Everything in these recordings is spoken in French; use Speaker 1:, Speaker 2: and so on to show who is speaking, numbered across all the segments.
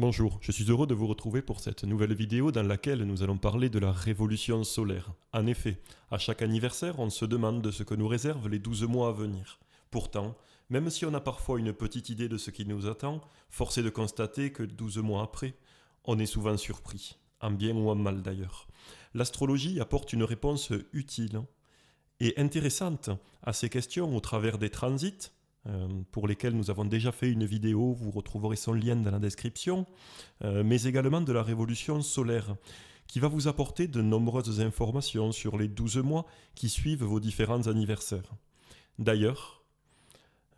Speaker 1: Bonjour, je suis heureux de vous retrouver pour cette nouvelle vidéo dans laquelle nous allons parler de la révolution solaire. En effet, à chaque anniversaire, on se demande de ce que nous réservent les 12 mois à venir. Pourtant, même si on a parfois une petite idée de ce qui nous attend, force est de constater que 12 mois après, on est souvent surpris, en bien ou en mal d'ailleurs. L'astrologie apporte une réponse utile et intéressante à ces questions au travers des transits, pour lesquels nous avons déjà fait une vidéo, vous retrouverez son lien dans la description, mais également de la révolution solaire, qui va vous apporter de nombreuses informations sur les 12 mois qui suivent vos différents anniversaires. D'ailleurs,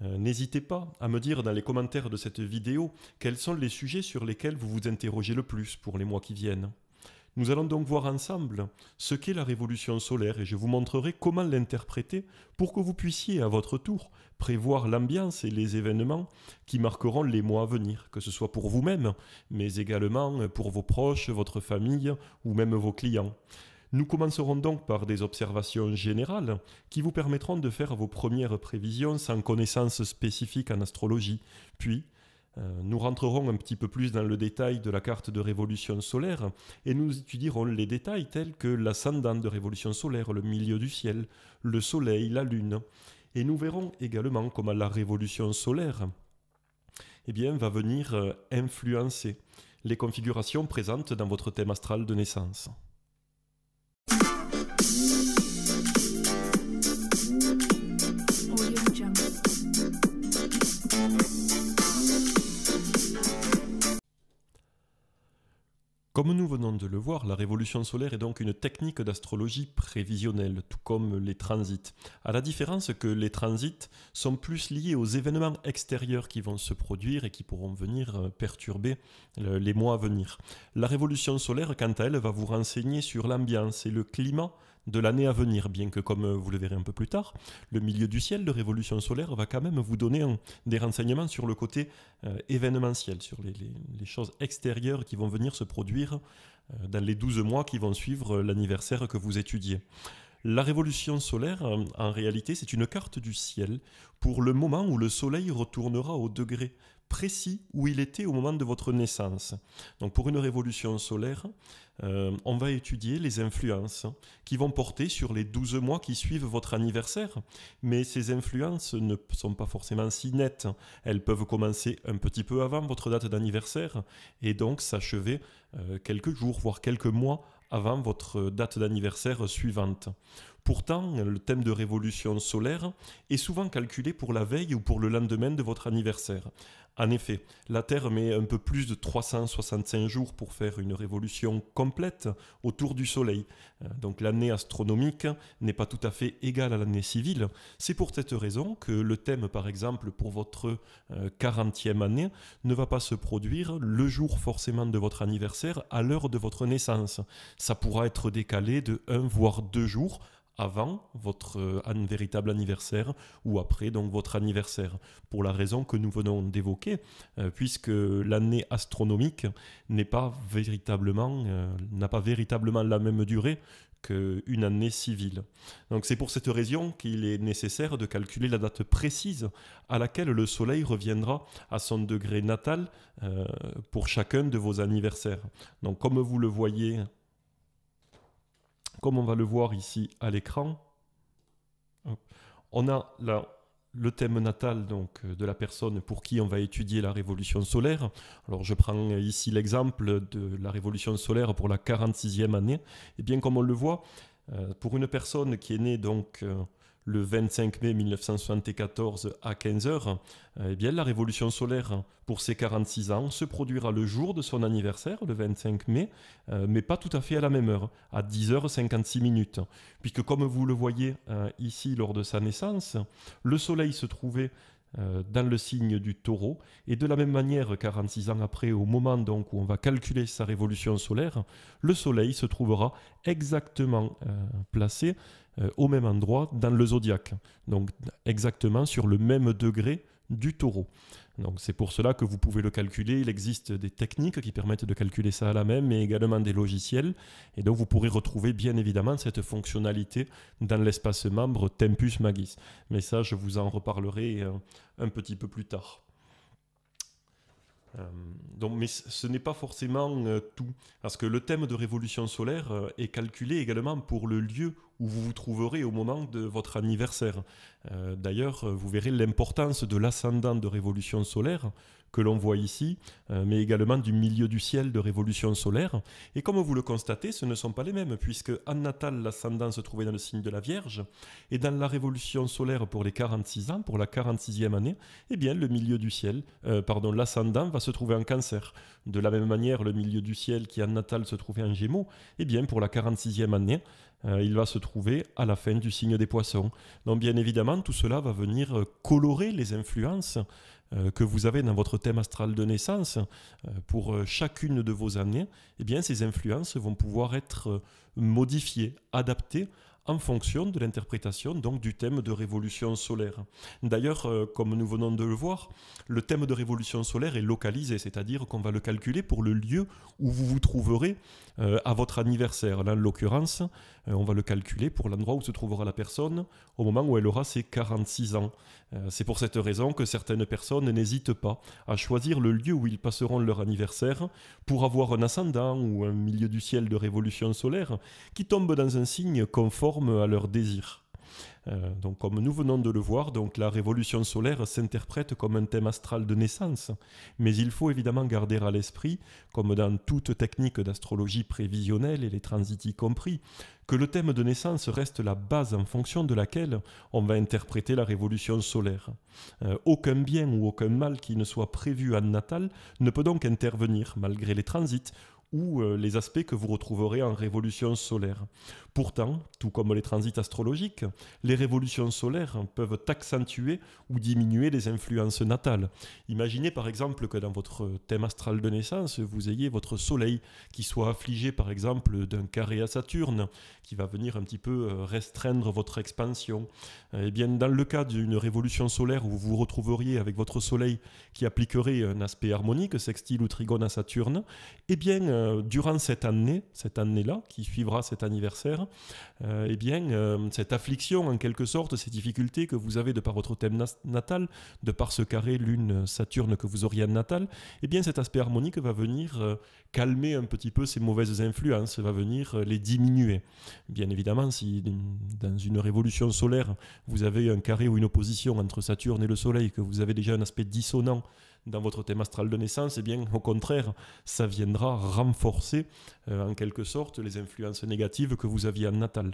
Speaker 1: n'hésitez pas à me dire dans les commentaires de cette vidéo quels sont les sujets sur lesquels vous vous interrogez le plus pour les mois qui viennent. Nous allons donc voir ensemble ce qu'est la révolution solaire et je vous montrerai comment l'interpréter pour que vous puissiez à votre tour prévoir l'ambiance et les événements qui marqueront les mois à venir, que ce soit pour vous-même, mais également pour vos proches, votre famille ou même vos clients. Nous commencerons donc par des observations générales qui vous permettront de faire vos premières prévisions sans connaissance spécifique en astrologie, puis nous rentrerons un petit peu plus dans le détail de la carte de révolution solaire et nous étudierons les détails tels que l'ascendant de révolution solaire, le milieu du ciel, le soleil, la lune. Et nous verrons également comment la révolution solaire va venir influencer les configurations présentes dans votre thème astral de naissance. Comme nous venons de le voir, la révolution solaire est donc une technique d'astrologie prévisionnelle, tout comme les transits. À la différence que les transits sont plus liés aux événements extérieurs qui vont se produire et qui pourront venir perturber les mois à venir. La révolution solaire, quant à elle, va vous renseigner sur l'ambiance et le climat de l'année à venir, bien que, comme vous le verrez un peu plus tard, le milieu du ciel de révolution solaire va quand même vous donner des renseignements sur le côté événementiel, sur les choses extérieures qui vont venir se produire dans les 12 mois qui vont suivre l'anniversaire que vous étudiez. La révolution solaire, en réalité, c'est une carte du ciel pour le moment où le soleil retournera au degré précis où il était au moment de votre naissance. Donc pour une révolution solaire, on va étudier les influences qui vont porter sur les 12 mois qui suivent votre anniversaire. Mais ces influences ne sont pas forcément si nettes. Elles peuvent commencer un petit peu avant votre date d'anniversaire et donc s'achever quelques jours, voire quelques mois avant votre date d'anniversaire suivante. Pourtant, le thème de révolution solaire est souvent calculé pour la veille ou pour le lendemain de votre anniversaire. En effet, la Terre met un peu plus de 365 jours pour faire une révolution complète autour du Soleil. Donc l'année astronomique n'est pas tout à fait égale à l'année civile. C'est pour cette raison que le thème, par exemple, pour votre 40e année, ne va pas se produire le jour forcément de votre anniversaire à l'heure de votre naissance. Ça pourra être décalé de 1 voire 2 jours avant votre véritable anniversaire ou après donc votre anniversaire, pour la raison que nous venons d'évoquer, puisque l'année astronomique n'a pas véritablement la même durée qu'une année civile. Donc c'est pour cette raison qu'il est nécessaire de calculer la date précise à laquelle le Soleil reviendra à son degré natal pour chacun de vos anniversaires. Donc comme vous le voyez, comme on va le voir ici à l'écran, on a là le thème natal donc, de la personne pour qui on va étudier la révolution solaire. Alors je prends ici l'exemple de la révolution solaire pour la 46e année. Et bien comme on le voit, pour une personne qui est née donc le 25 mai 1974 à 15h, eh bien, la révolution solaire pour ses 46 ans se produira le jour de son anniversaire, le 25 mai, mais pas tout à fait à la même heure, à 10h56, puisque comme vous le voyez ici lors de sa naissance, le soleil se trouvait dans le signe du taureau, et de la même manière 46 ans après, au moment donc où on va calculer sa révolution solaire, le soleil se trouvera exactement placé au même endroit dans le zodiaque, donc exactement sur le même degré du taureau. Donc c'est pour cela que vous pouvez le calculer. Il existe des techniques qui permettent de calculer ça à la main, mais également des logiciels. Et donc vous pourrez retrouver bien évidemment cette fonctionnalité dans l'espace membre Tempus Magis. Mais ça, je vous en reparlerai un petit peu plus tard. Euh, mais ce n'est pas forcément tout, parce que le thème de révolution solaire est calculé également pour le lieu où vous vous trouverez au moment de votre anniversaire. D'ailleurs, vous verrez l'importance de l'ascendant de révolution solaire que l'on voit ici, mais également du milieu du ciel de révolution solaire. Et comme vous le constatez, ce ne sont pas les mêmes, puisque en natal, l'ascendant se trouvait dans le signe de la Vierge, et dans la révolution solaire pour les 46 ans, pour la 46e année, eh bien, le milieu du ciel, l'ascendant va se trouver en Cancer. De la même manière, le milieu du ciel qui en natal se trouvait en Gémeaux, eh bien, pour la 46e année, il va se trouver à la fin du signe des Poissons. Donc, bien évidemment, tout cela va venir colorer les influences que vous avez dans votre thème astral de naissance pour chacune de vos années. Eh bien, ces influences vont pouvoir être modifiées, adaptées en fonction de l'interprétation donc du thème de révolution solaire. D'ailleurs, comme nous venons de le voir, le thème de révolution solaire est localisé, c'est-à-dire qu'on va le calculer pour le lieu où vous vous trouverez à votre anniversaire. Là, en l'occurrence, on va le calculer pour l'endroit où se trouvera la personne au moment où elle aura ses 46 ans. C'est pour cette raison que certaines personnes n'hésitent pas à choisir le lieu où ils passeront leur anniversaire pour avoir un ascendant ou un milieu du ciel de révolution solaire qui tombe dans un signe conforme à leurs désirs. Donc, comme nous venons de le voir, donc la révolution solaire s'interprète comme un thème astral de naissance, mais il faut évidemment garder à l'esprit, comme dans toute technique d'astrologie prévisionnelle et les transits y compris, que le thème de naissance reste la base en fonction de laquelle on va interpréter la révolution solaire. Aucun bien ou aucun mal qui ne soit prévu en natal ne peut donc intervenir malgré les transits ou les aspects que vous retrouverez en révolution solaire. Pourtant, tout comme les transits astrologiques, les révolutions solaires peuvent accentuer ou diminuer les influences natales. Imaginez par exemple que dans votre thème astral de naissance, vous ayez votre soleil qui soit affligé par exemple d'un carré à Saturne, qui va venir un petit peu restreindre votre expansion. Eh bien, dans le cas d'une révolution solaire où vous vous retrouveriez avec votre soleil qui appliquerait un aspect harmonique, sextile ou trigone à Saturne, eh bien, durant cette année-là, qui suivra cet anniversaire, cette affliction, en quelque sorte, ces difficultés que vous avez de par votre thème natal, de par ce carré Lune-Saturne que vous auriez en natal, eh bien, cet aspect harmonique va venir calmer un petit peu ces mauvaises influences, va venir les diminuer. Bien évidemment, si dans une révolution solaire, vous avez un carré ou une opposition entre Saturne et le Soleil, que vous avez déjà un aspect dissonant dans votre thème astral de naissance, eh bien, au contraire, ça viendra renforcer en quelque sorte les influences négatives que vous aviez en natal.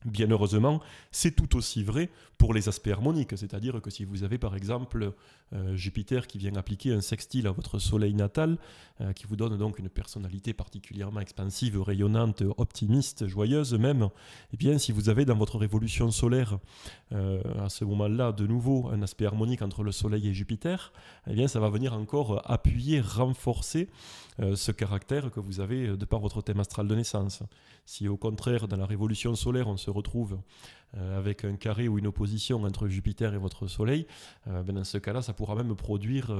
Speaker 1: Bien heureusement, c'est tout aussi vrai pour les aspects harmoniques, c'est-à-dire que si vous avez par exemple Jupiter qui vient appliquer un sextile à votre soleil natal, qui vous donne donc une personnalité particulièrement expansive, rayonnante, optimiste, joyeuse même, eh bien si vous avez dans votre révolution solaire à ce moment-là de nouveau un aspect harmonique entre le soleil et Jupiter, eh bien ça va venir encore appuyer, renforcer ce caractère que vous avez de par votre thème astral de naissance. Si au contraire dans la révolution solaire on se retrouve avec un carré ou une opposition entre Jupiter et votre Soleil, dans ce cas-là, ça pourra même produire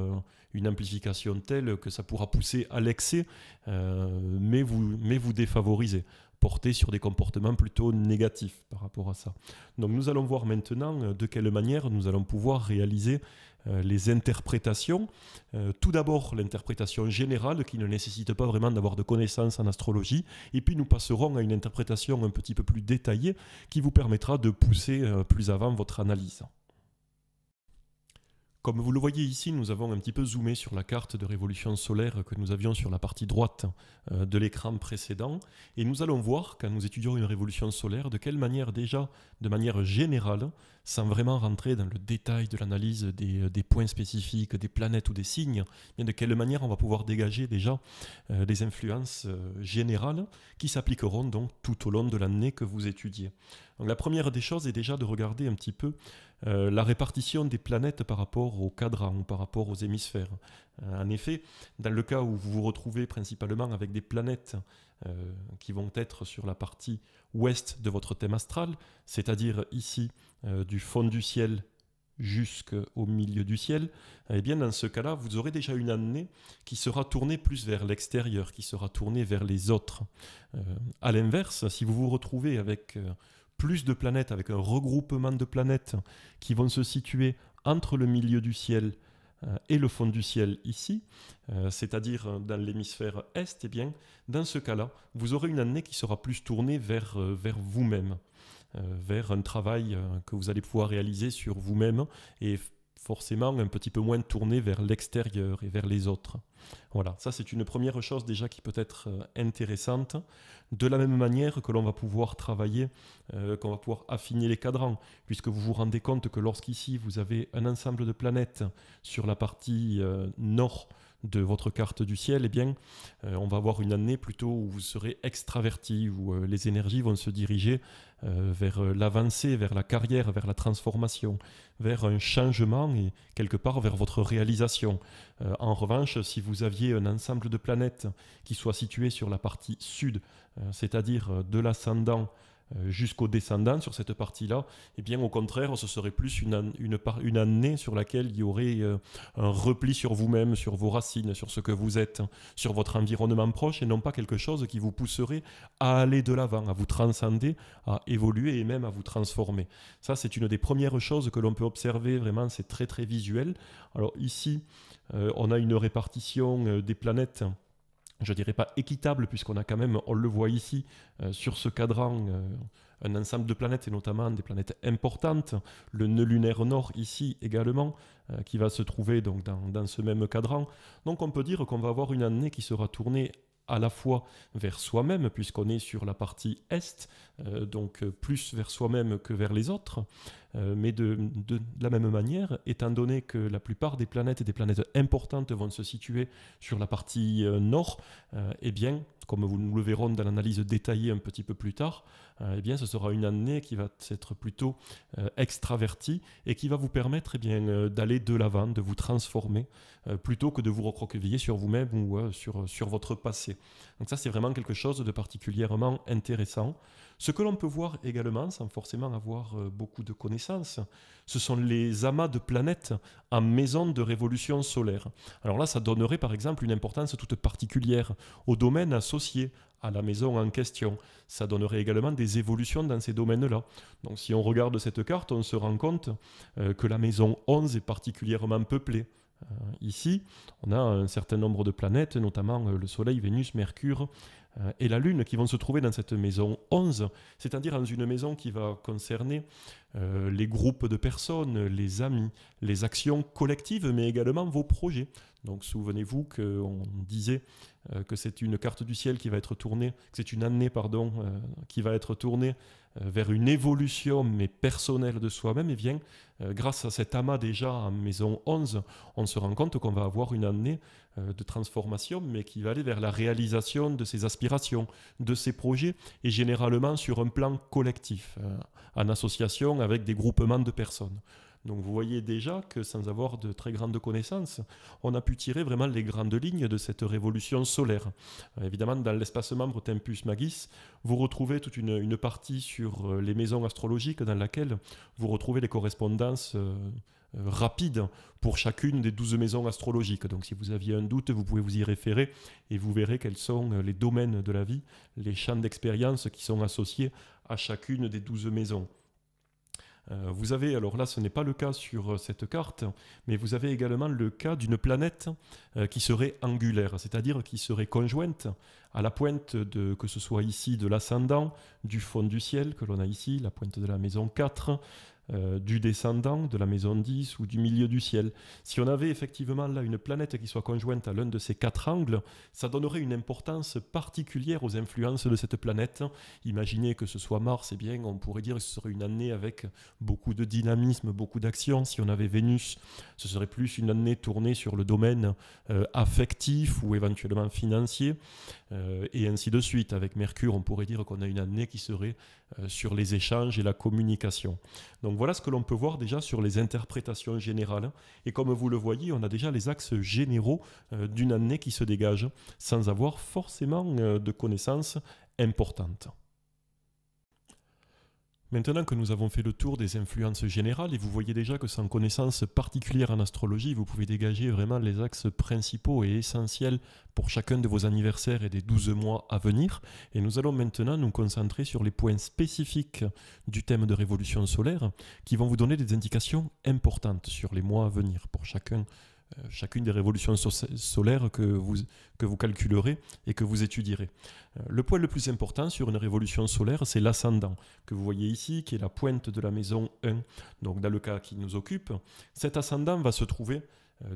Speaker 1: une amplification telle que ça pourra pousser à l'excès, mais vous défavoriser, porter sur des comportements plutôt négatifs par rapport à ça. Donc nous allons voir maintenant de quelle manière nous allons pouvoir réaliser les interprétations. Tout d'abord, l'interprétation générale qui ne nécessite pas vraiment d'avoir de connaissances en astrologie. Et puis, nous passerons à une interprétation un petit peu plus détaillée qui vous permettra de pousser plus avant votre analyse. Comme vous le voyez ici, nous avons un petit peu zoomé sur la carte de révolution solaire que nous avions sur la partie droite de l'écran précédent. Et nous allons voir, quand nous étudions une révolution solaire, de quelle manière déjà, de manière générale, sans vraiment rentrer dans le détail de l'analyse des points spécifiques, des planètes ou des signes, bien de quelle manière on va pouvoir dégager déjà les influences générales qui s'appliqueront donc tout au long de l'année que vous étudiez. Donc la première des choses est déjà de regarder un petit peu la répartition des planètes par rapport au cadran ou par rapport aux hémisphères. En effet, dans le cas où vous vous retrouvez principalement avec des planètes qui vont être sur la partie ouest de votre thème astral, c'est-à-dire ici du fond du ciel jusqu'au milieu du ciel, eh bien dans ce cas-là, vous aurez déjà une année qui sera tournée plus vers l'extérieur, qui sera tournée vers les autres. À l'inverse, si vous vous retrouvez avec plus de planètes, avec un regroupement de planètes qui vont se situer entre le milieu du ciel et le fond du ciel ici, c'est-à-dire dans l'hémisphère Est, eh bien, dans ce cas-là, vous aurez une année qui sera plus tournée vers vous-même, vers un travail que vous allez pouvoir réaliser sur vous-même et forcément un petit peu moins tourné vers l'extérieur et vers les autres. Voilà, ça c'est une première chose déjà qui peut être intéressante. De la même manière que l'on va pouvoir travailler, qu'on va pouvoir affiner les cadrans, puisque vous vous rendez compte que lorsqu'ici vous avez un ensemble de planètes sur la partie nord de votre carte du ciel, eh bien, on va avoir une année plutôt où vous serez extraverti, où les énergies vont se diriger vers l'avancée, vers la carrière, vers la transformation, vers un changement et quelque part vers votre réalisation. En revanche, si vous aviez un ensemble de planètes qui soient situées sur la partie sud, c'est-à-dire de l'ascendant jusqu'au descendant sur cette partie-là, eh bien au contraire, ce serait plus une année sur laquelle il y aurait un repli sur vous-même, sur vos racines, sur ce que vous êtes, sur votre environnement proche, et non pas quelque chose qui vous pousserait à aller de l'avant, à vous transcender, à évoluer et même à vous transformer. Ça, c'est une des premières choses que l'on peut observer, vraiment, c'est très très visuel. Alors ici, on a une répartition des planètes, je dirais pas équitable, puisqu'on a quand même, on le voit ici, sur ce cadran, un ensemble de planètes, et notamment des planètes importantes, le nœud lunaire nord ici également, qui va se trouver donc dans ce même cadran. Donc on peut dire qu'on va avoir une année qui sera tournée à la fois vers soi-même, puisqu'on est sur la partie est, donc plus vers soi-même que vers les autres, mais de la même manière, étant donné que la plupart des planètes et des planètes importantes vont se situer sur la partie nord, eh bien, comme nous le verrons dans l'analyse détaillée un petit peu plus tard, eh bien, ce sera une année qui va être plutôt extravertie et qui va vous permettre d'aller de l'avant, de vous transformer, plutôt que de vous recroqueviller sur vous-même ou sur votre passé. Donc ça, c'est vraiment quelque chose de particulièrement intéressant. Ce que l'on peut voir également, sans forcément avoir beaucoup de connaissances, ce sont les amas de planètes en maison de révolution solaire. Alors là, ça donnerait par exemple une importance toute particulière au domaine associé à la maison en question. Ça donnerait également des évolutions dans ces domaines-là. Donc si on regarde cette carte, on se rend compte que la maison 11 est particulièrement peuplée. Ici, on a un certain nombre de planètes, notamment le Soleil, Vénus, Mercure et la Lune, qui vont se trouver dans cette maison 11, c'est-à-dire dans une maison qui va concerner les groupes de personnes, les amis, les actions collectives, mais également vos projets. Donc souvenez-vous qu'on disait que c'est une carte du ciel qui va être tournée, que c'est une année, pardon, qui va être tournée vers une évolution mais personnelle de soi-même, et bien grâce à cet amas déjà en maison 11, on se rend compte qu'on va avoir une année de transformation, mais qui va aller vers la réalisation de ses aspirations, de ses projets, et généralement sur un plan collectif, en association avec des groupements de personnes. Donc vous voyez déjà que sans avoir de très grandes connaissances, on a pu tirer vraiment les grandes lignes de cette révolution solaire. Évidemment, dans l'espace membre Tempus Magis, vous retrouvez toute une partie sur les maisons astrologiques dans laquelle vous retrouvez les correspondances rapides pour chacune des 12 maisons astrologiques. Donc si vous aviez un doute, vous pouvez vous y référer et vous verrez quels sont les domaines de la vie, les champs d'expérience qui sont associés à chacune des 12 maisons. Vous avez, alors là ce n'est pas le cas sur cette carte, mais vous avez également le cas d'une planète qui serait angulaire, c'est-à-dire qui serait conjointe à la pointe que ce soit ici de l'ascendant, du fond du ciel que l'on a ici, la pointe de la maison 4, du descendant, de la maison 10 ou du milieu du ciel. Si on avait effectivement là une planète qui soit conjointe à l'un de ces quatre angles, ça donnerait une importance particulière aux influences de cette planète. Imaginez que ce soit Mars, eh bien, on pourrait dire que ce serait une année avec beaucoup de dynamisme, beaucoup d'action. Si on avait Vénus, ce serait plus une année tournée sur le domaine affectif ou éventuellement financier, et ainsi de suite. Avec Mercure, on pourrait dire qu'on a une année qui serait sur les échanges et la communication. Donc voilà ce que l'on peut voir déjà sur les interprétations générales. Et comme vous le voyez, on a déjà les axes généraux d'une année qui se dégage sans avoir forcément de connaissances importantes. Maintenant que nous avons fait le tour des influences générales, et vous voyez déjà que sans connaissance particulière en astrologie, vous pouvez dégager vraiment les axes principaux et essentiels pour chacun de vos anniversaires et des 12 mois à venir. Et nous allons maintenant nous concentrer sur les points spécifiques du thème de révolution solaire qui vont vous donner des indications importantes sur les mois à venir pour chacun chacune des révolutions solaires que vous calculerez et que vous étudierez. Le point le plus important sur une révolution solaire, c'est l'ascendant, que vous voyez ici, qui est la pointe de la maison 1. Donc dans le cas qui nous occupe, cet ascendant va se trouver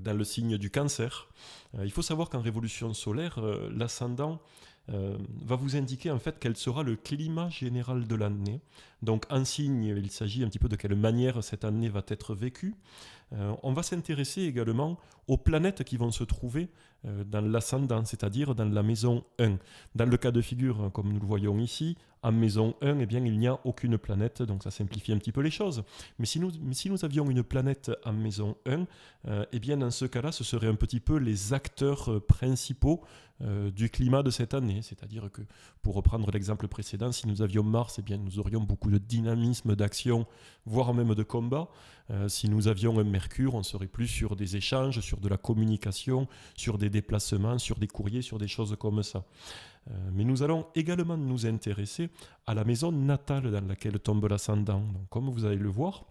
Speaker 1: dans le signe du Cancer. Il faut savoir qu'en révolution solaire, l'ascendant va vous indiquer en fait quel sera le climat général de l'année. Donc en signe, il s'agit un petit peu de quelle manière cette année va être vécue. On va s'intéresser également aux planètes qui vont se trouver dans l'ascendant, c'est-à-dire dans la maison 1. Dans le cas de figure, comme nous le voyons ici, en maison 1, eh bien, il n'y a aucune planète, donc ça simplifie un petit peu les choses. Mais si nous avions une planète en maison 1, eh bien, dans ce cas-là, ce seraient un petit peu les acteurs principaux du climat de cette année. C'est-à-dire que, pour reprendre l'exemple précédent, si nous avions Mars, eh bien, nous aurions beaucoup de dynamisme, d'action, voire même de combat. Si nous avions un Mercure, on serait plus sur des échanges, sur de la communication, sur des déplacements, sur des courriers, sur des choses comme ça. Mais nous allons également nous intéresser à la maison natale dans laquelle tombe l'ascendant. Donc, comme vous allez le voir,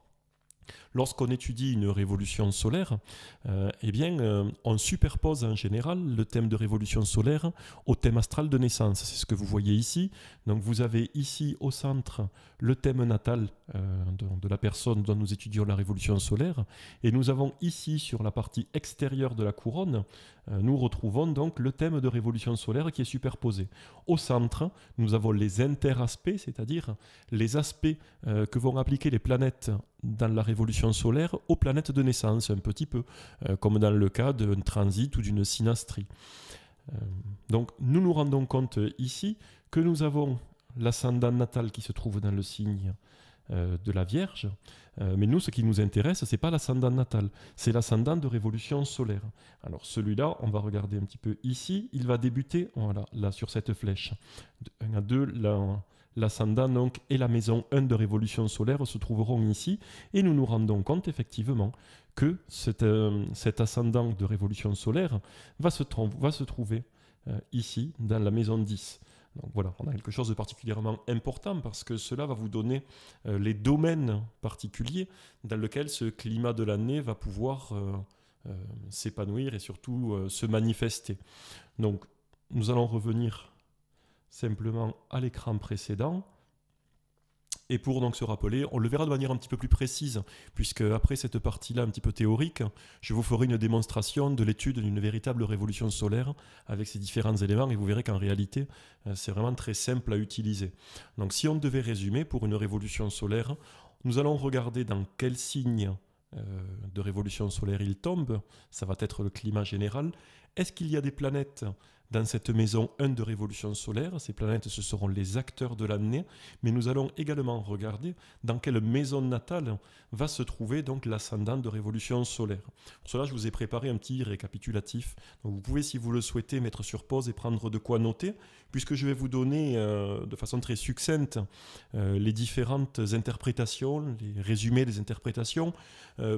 Speaker 1: lorsqu'on étudie une révolution solaire, on superpose en général le thème de révolution solaire au thème astral de naissance. C'est ce que vous voyez ici. Donc vous avez ici au centre le thème natal de la personne dont nous étudions la révolution solaire. Et nous avons ici, sur la partie extérieure de la couronne, nous retrouvons donc le thème de révolution solaire qui est superposé. Au centre, nous avons les interaspects, c'est-à-dire les aspects que vont appliquer les planètes dans la révolution solaire aux planètes de naissance, un petit peu, comme dans le cas d'un transit ou d'une synastrie. Donc nous nous rendons compte ici que nous avons l'ascendant natal qui se trouve dans le signe de la Vierge, mais nous, ce qui nous intéresse, ce n'est pas l'ascendant natal, c'est l'ascendant de révolution solaire. Alors celui-là, on va regarder un petit peu ici, il va débuter, voilà, là sur cette flèche. De 1 à 2, l'ascendant donc et la maison 1 de révolution solaire se trouveront ici, et nous nous rendons compte effectivement que cet ascendant de révolution solaire va se trouver ici, dans la maison 10. Donc voilà, on a quelque chose de particulièrement important parce que cela va vous donner les domaines particuliers dans lesquels ce climat de l'année va pouvoir s'épanouir et surtout se manifester. Donc nous allons revenir simplement à l'écran précédent. Et pour donc se rappeler, on le verra de manière un petit peu plus précise, puisque après cette partie-là un petit peu théorique, je vous ferai une démonstration de l'étude d'une véritable révolution solaire avec ces différents éléments, et vous verrez qu'en réalité, c'est vraiment très simple à utiliser. Donc si on devait résumer pour une révolution solaire, nous allons regarder dans quel signe de révolution solaire il tombe, ça va être le climat général. Est-ce qu'il y a des planètes dans cette maison 1 de révolution solaire? Ces planètes, ce seront les acteurs de l'année, mais nous allons également regarder dans quelle maison natale va se trouver donc l'ascendant de révolution solaire. Pour cela, je vous ai préparé un petit récapitulatif. Donc, vous pouvez, si vous le souhaitez, mettre sur pause et prendre de quoi noter, puisque je vais vous donner de façon très succincte les différentes interprétations, les résumés des interprétations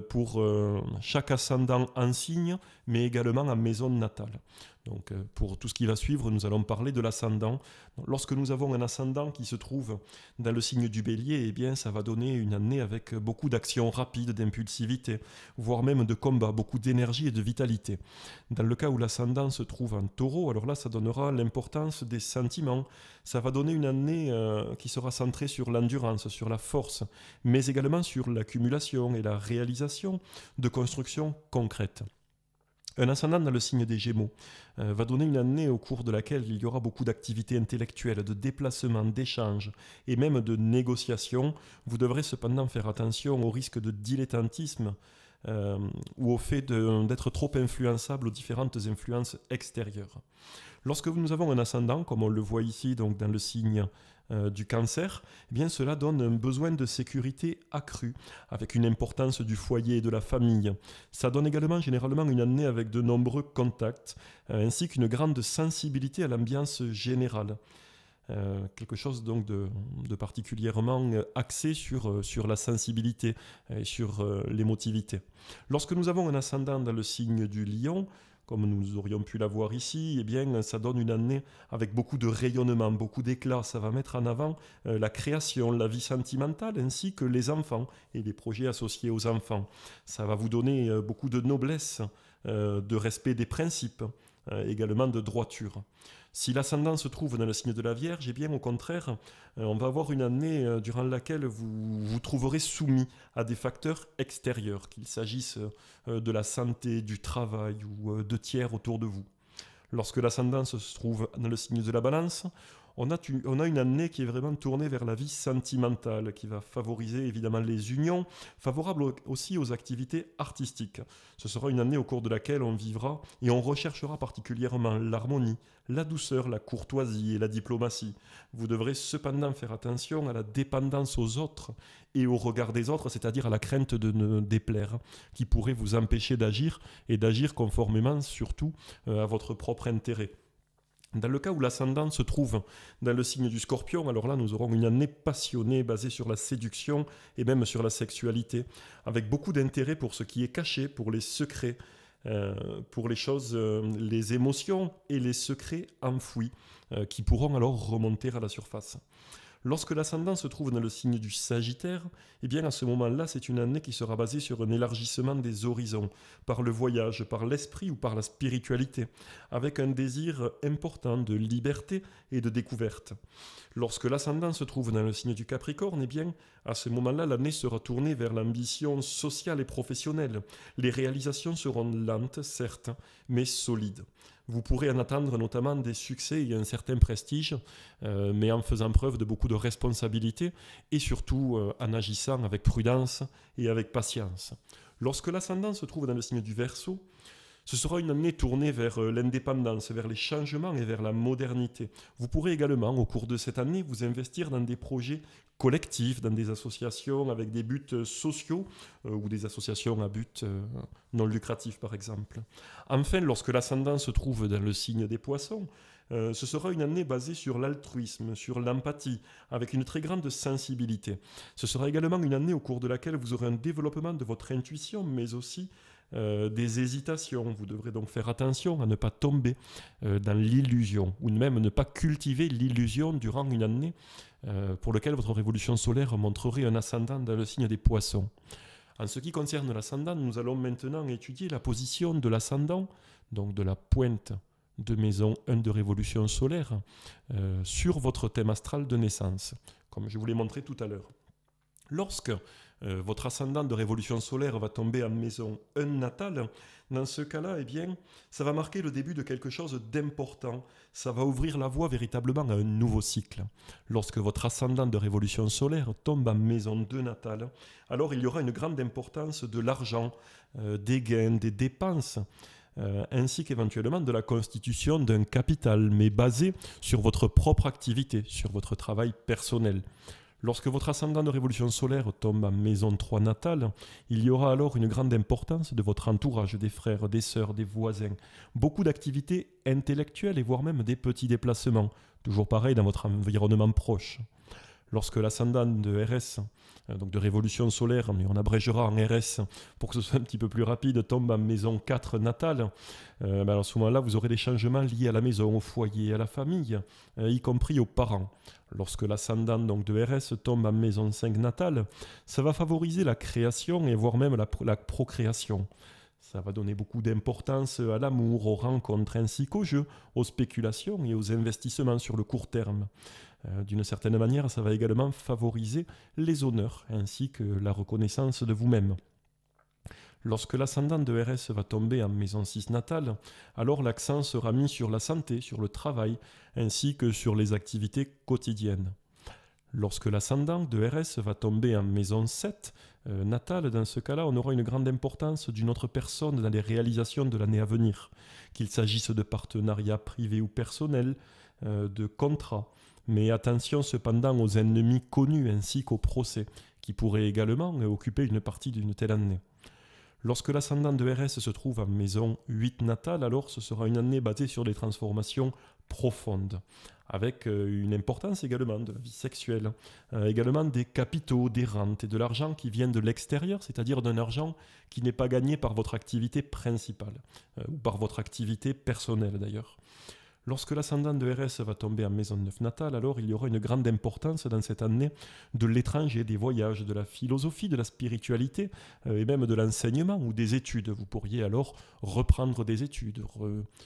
Speaker 1: pour chaque ascendant en signe, mais également en maison natale. Donc, pour tout ce qui va suivre, nous allons parler de l'ascendant. Lorsque nous avons un ascendant qui se trouve dans le signe du Bélier, eh bien, ça va donner une année avec beaucoup d'actions rapides, d'impulsivité, voire même de combat, beaucoup d'énergie et de vitalité. Dans le cas où l'ascendant se trouve en Taureau, alors là, ça donnera l'importance des sentiments. Ça va donner une année qui sera centrée sur l'endurance, sur la force, mais également sur l'accumulation et la réalisation de constructions concrètes. Un ascendant dans le signe des Gémeaux va donner une année au cours de laquelle il y aura beaucoup d'activités intellectuelles, de déplacements, d'échanges et même de négociations. Vous devrez cependant faire attention au risque de dilettantisme ou au fait d'être trop influençable aux différentes influences extérieures. Lorsque nous avons un ascendant, comme on le voit ici donc dans le signe du Cancer, eh bien cela donne un besoin de sécurité accru, avec une importance du foyer et de la famille. Ça donne également généralement une année avec de nombreux contacts, ainsi qu'une grande sensibilité à l'ambiance générale. Quelque chose donc de particulièrement axé sur la sensibilité et sur l'émotivité. Lorsque nous avons un ascendant dans le signe du Lion, comme nous aurions pu l'avoir ici, eh bien, ça donne une année avec beaucoup de rayonnement, beaucoup d'éclat. Ça va mettre en avant la création, la vie sentimentale, ainsi que les enfants et les projets associés aux enfants. Ça va vous donner beaucoup de noblesse de respect des principes, également de droiture. Si l'ascendant se trouve dans le signe de la Vierge, eh bien au contraire, on va avoir une année durant laquelle vous vous trouverez soumis à des facteurs extérieurs, qu'il s'agisse de la santé, du travail ou de tiers autour de vous. Lorsque l'ascendant se trouve dans le signe de la Balance, on a une année qui est vraiment tournée vers la vie sentimentale, qui va favoriser évidemment les unions, favorable aussi aux activités artistiques. Ce sera une année au cours de laquelle on vivra et on recherchera particulièrement l'harmonie, la douceur, la courtoisie et la diplomatie. Vous devrez cependant faire attention à la dépendance aux autres et au regard des autres, c'est-à-dire à la crainte de ne déplaire, qui pourrait vous empêcher d'agir et d'agir conformément surtout à votre propre intérêt. Dans le cas où l'ascendant se trouve dans le signe du Scorpion, alors là nous aurons une année passionnée basée sur la séduction et même sur la sexualité, avec beaucoup d'intérêt pour ce qui est caché, pour les secrets, pour les choses, les émotions et les secrets enfouis qui pourront alors remonter à la surface. Lorsque l'ascendant se trouve dans le signe du Sagittaire, eh bien à ce moment-là, c'est une année qui sera basée sur un élargissement des horizons, par le voyage, par l'esprit ou par la spiritualité, avec un désir important de liberté et de découverte. Lorsque l'ascendant se trouve dans le signe du Capricorne, eh bien à ce moment-là, l'année sera tournée vers l'ambition sociale et professionnelle. Les réalisations seront lentes, certes, mais solides. Vous pourrez en attendre notamment des succès et un certain prestige, mais en faisant preuve de beaucoup de responsabilité et surtout en agissant avec prudence et avec patience. Lorsque l'ascendant se trouve dans le signe du Verseau, ce sera une année tournée vers l'indépendance, vers les changements et vers la modernité. Vous pourrez également, au cours de cette année, vous investir dans des projets collectifs, dans des associations avec des buts sociaux ou des associations à but non lucratif, par exemple. Enfin, lorsque l'ascendant se trouve dans le signe des Poissons, ce sera une année basée sur l'altruisme, sur l'empathie, avec une très grande sensibilité. Ce sera également une année au cours de laquelle vous aurez un développement de votre intuition, mais aussi des hésitations. Vous devrez donc faire attention à ne pas tomber dans l'illusion, ou même ne pas cultiver l'illusion durant une année pour laquelle votre révolution solaire montrerait un ascendant dans le signe des Poissons. En ce qui concerne l'ascendant, nous allons maintenant étudier la position de l'ascendant, donc de la pointe de maison 1 de révolution solaire, sur votre thème astral de naissance, comme je vous l'ai montré tout à l'heure. Lorsque votre ascendant de révolution solaire va tomber en maison 1 natale, dans ce cas-là, eh bien, ça va marquer le début de quelque chose d'important. Ça va ouvrir la voie véritablement à un nouveau cycle. Lorsque votre ascendant de révolution solaire tombe en maison 2 natale, alors il y aura une grande importance de l'argent, des gains, des dépenses, ainsi qu'éventuellement de la constitution d'un capital, mais basé sur votre propre activité, sur votre travail personnel. Lorsque votre ascendant de révolution solaire tombe en maison 3 natale, il y aura alors une grande importance de votre entourage, des frères, des sœurs, des voisins, beaucoup d'activités intellectuelles et voire même des petits déplacements, toujours pareil dans votre environnement proche. Lorsque l'ascendant de RS, donc de révolution solaire, mais on abrégera en RS pour que ce soit un petit peu plus rapide, tombe en maison 4 natale, à ce moment-là, vous aurez des changements liés à la maison, au foyer, à la famille, y compris aux parents. Lorsque l'ascendant donc de RS tombe en maison 5 natale, ça va favoriser la création et voire même la procréation. Ça va donner beaucoup d'importance à l'amour, aux rencontres ainsi qu'aux jeux, aux spéculations et aux investissements sur le court terme. D'une certaine manière, ça va également favoriser les honneurs ainsi que la reconnaissance de vous-même. Lorsque l'ascendant de RS va tomber en maison 6 natale, alors l'accent sera mis sur la santé, sur le travail, ainsi que sur les activités quotidiennes. Lorsque l'ascendant de RS va tomber en maison 7 natale, dans ce cas-là, on aura une grande importance d'une autre personne dans les réalisations de l'année à venir, qu'il s'agisse de partenariats privés ou personnels, de contrats. Mais attention cependant aux ennemis connus ainsi qu'aux procès, qui pourraient également occuper une partie d'une telle année. Lorsque l'ascendant de RS se trouve en maison 8 natale, alors ce sera une année basée sur des transformations profondes, avec une importance également de la vie sexuelle, également des capitaux, des rentes et de l'argent qui viennent de l'extérieur, c'est-à-dire d'un argent qui n'est pas gagné par votre activité principale, ou par votre activité personnelle d'ailleurs. Lorsque l'ascendant de RS va tomber en maison 9 natale, alors il y aura une grande importance dans cette année de l'étranger, des voyages, de la philosophie, de la spiritualité et même de l'enseignement ou des études. Vous pourriez alors reprendre des études,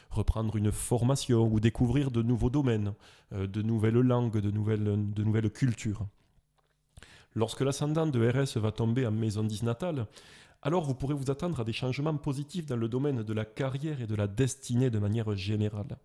Speaker 1: reprendre une formation ou découvrir de nouveaux domaines, de nouvelles langues, de nouvelles cultures. Lorsque l'ascendant de RS va tomber en maison 10 natale, alors vous pourrez vous attendre à des changements positifs dans le domaine de la carrière et de la destinée de manière générale.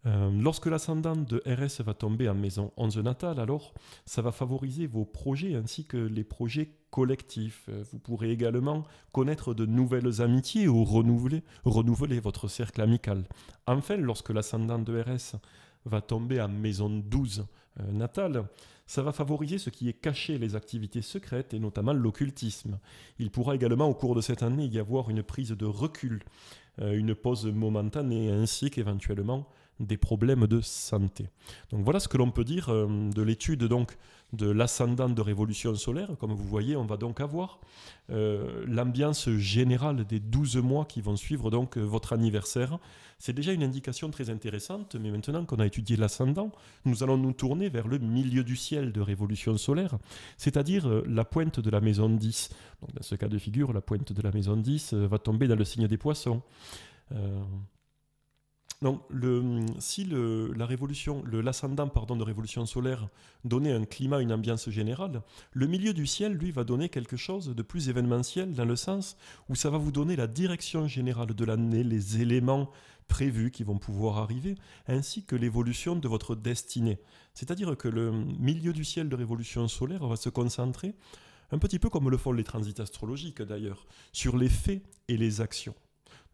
Speaker 1: Lorsque l'ascendant de RS va tomber en maison 11 natale, alors ça va favoriser vos projets ainsi que les projets collectifs. Vous pourrez également connaître de nouvelles amitiés ou renouveler votre cercle amical. Enfin, lorsque l'ascendant de RS va tomber en maison 12 natale, ça va favoriser ce qui est caché, les activités secrètes et notamment l'occultisme. Il pourra également au cours de cette année y avoir une prise de recul, une pause momentanée ainsi qu'éventuellement des problèmes de santé. Donc voilà ce que l'on peut dire de l'étude donc de l'ascendant de révolution solaire. Comme vous voyez, on va donc avoir l'ambiance générale des 12 mois qui vont suivre donc votre anniversaire. C'est déjà une indication très intéressante, mais maintenant qu'on a étudié l'ascendant, nous allons nous tourner vers le milieu du ciel de révolution solaire, c'est-à-dire la pointe de la maison 10. Donc dans ce cas de figure, la pointe de la maison 10 va tomber dans le signe des poissons. Donc, si l'ascendant de révolution solaire donnait un climat, une ambiance générale, le milieu du ciel, lui, va donner quelque chose de plus événementiel dans le sens où ça va vous donner la direction générale de l'année, les éléments prévus qui vont pouvoir arriver, ainsi que l'évolution de votre destinée. C'est-à-dire que le milieu du ciel de révolution solaire va se concentrer, un petit peu comme le font les transits astrologiques d'ailleurs, sur les faits et les actions.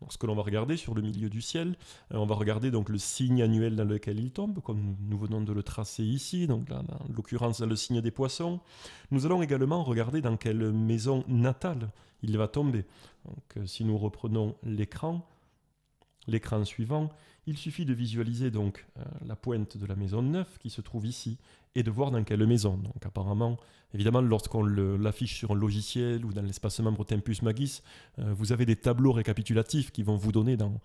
Speaker 1: Donc, ce que l'on va regarder sur le milieu du ciel, on va regarder donc le signe annuel dans lequel il tombe, comme nous venons de le tracer ici, donc là, dans l'occurrence dans le signe des poissons. Nous allons également regarder dans quelle maison natale il va tomber. Donc, si nous reprenons l'écran suivant, il suffit de visualiser donc la pointe de la maison 9 qui se trouve ici et de voir dans quelle maison. Donc apparemment, évidemment, lorsqu'on l'affiche sur un logiciel ou dans l'espace membre Tempus Magis, vous avez des tableaux récapitulatifs qui vont vous donner dans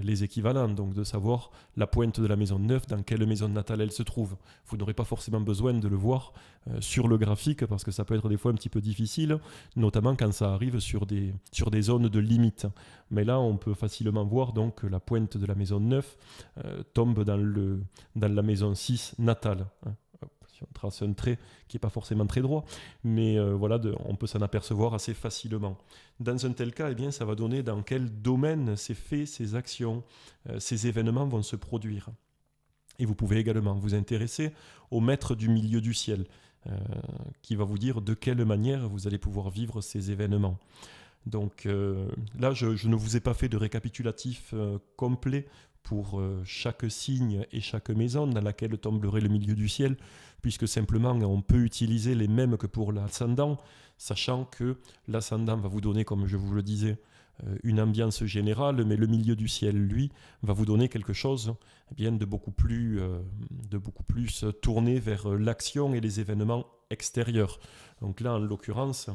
Speaker 1: les équivalents, donc de savoir la pointe de la maison 9, dans quelle maison natale elle se trouve. Vous n'aurez pas forcément besoin de le voir sur le graphique parce que ça peut être des fois un petit peu difficile, notamment quand ça arrive sur des zones de limite. Mais là, on peut facilement voir donc que la pointe de la maison 9 tombe dans la maison 6 natale. Si on trace un trait qui n'est pas forcément très droit, mais voilà, on peut s'en apercevoir assez facilement. Dans un tel cas, eh bien, ça va donner dans quel domaine ces faits, ces actions, ces événements vont se produire. Et vous pouvez également vous intéresser au maître du milieu du ciel, qui va vous dire de quelle manière vous allez pouvoir vivre ces événements. Donc là, je ne vous ai pas fait de récapitulatif complet pour chaque signe et chaque maison dans laquelle tomberait le milieu du ciel, puisque simplement on peut utiliser les mêmes que pour l'ascendant, sachant que l'ascendant va vous donner, comme je vous le disais, une ambiance générale, mais le milieu du ciel, lui, va vous donner quelque chose eh bien, de beaucoup plus tourné vers l'action et les événements extérieurs. Donc là, en l'occurrence,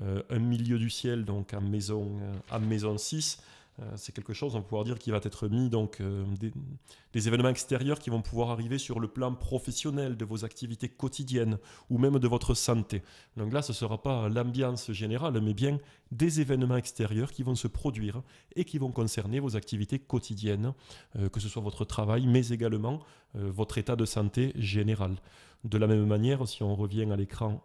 Speaker 1: un milieu du ciel donc en maison 6, c'est quelque chose, on va pouvoir dire, qui va être mis, donc des événements extérieurs qui vont pouvoir arriver sur le plan professionnel de vos activités quotidiennes ou même de votre santé. Donc là, ce ne sera pas l'ambiance générale, mais bien des événements extérieurs qui vont se produire et qui vont concerner vos activités quotidiennes, que ce soit votre travail, mais également votre état de santé général. De la même manière, si on revient à l'écran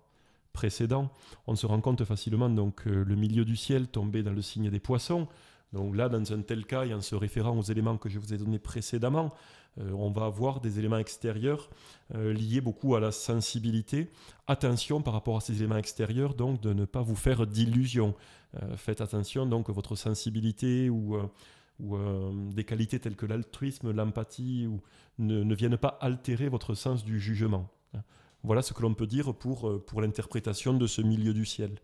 Speaker 1: précédent, on se rend compte facilement donc le milieu du ciel tombé dans le signe des poissons. Donc là, dans un tel cas, et en se référant aux éléments que je vous ai donnés précédemment, on va avoir des éléments extérieurs liés beaucoup à la sensibilité. Attention par rapport à ces éléments extérieurs, donc de ne pas vous faire d'illusions. Faites attention donc que votre sensibilité ou des qualités telles que l'altruisme, l'empathie ne viennent pas altérer votre sens du jugement. Voilà ce que l'on peut dire pour l'interprétation de ce milieu du ciel.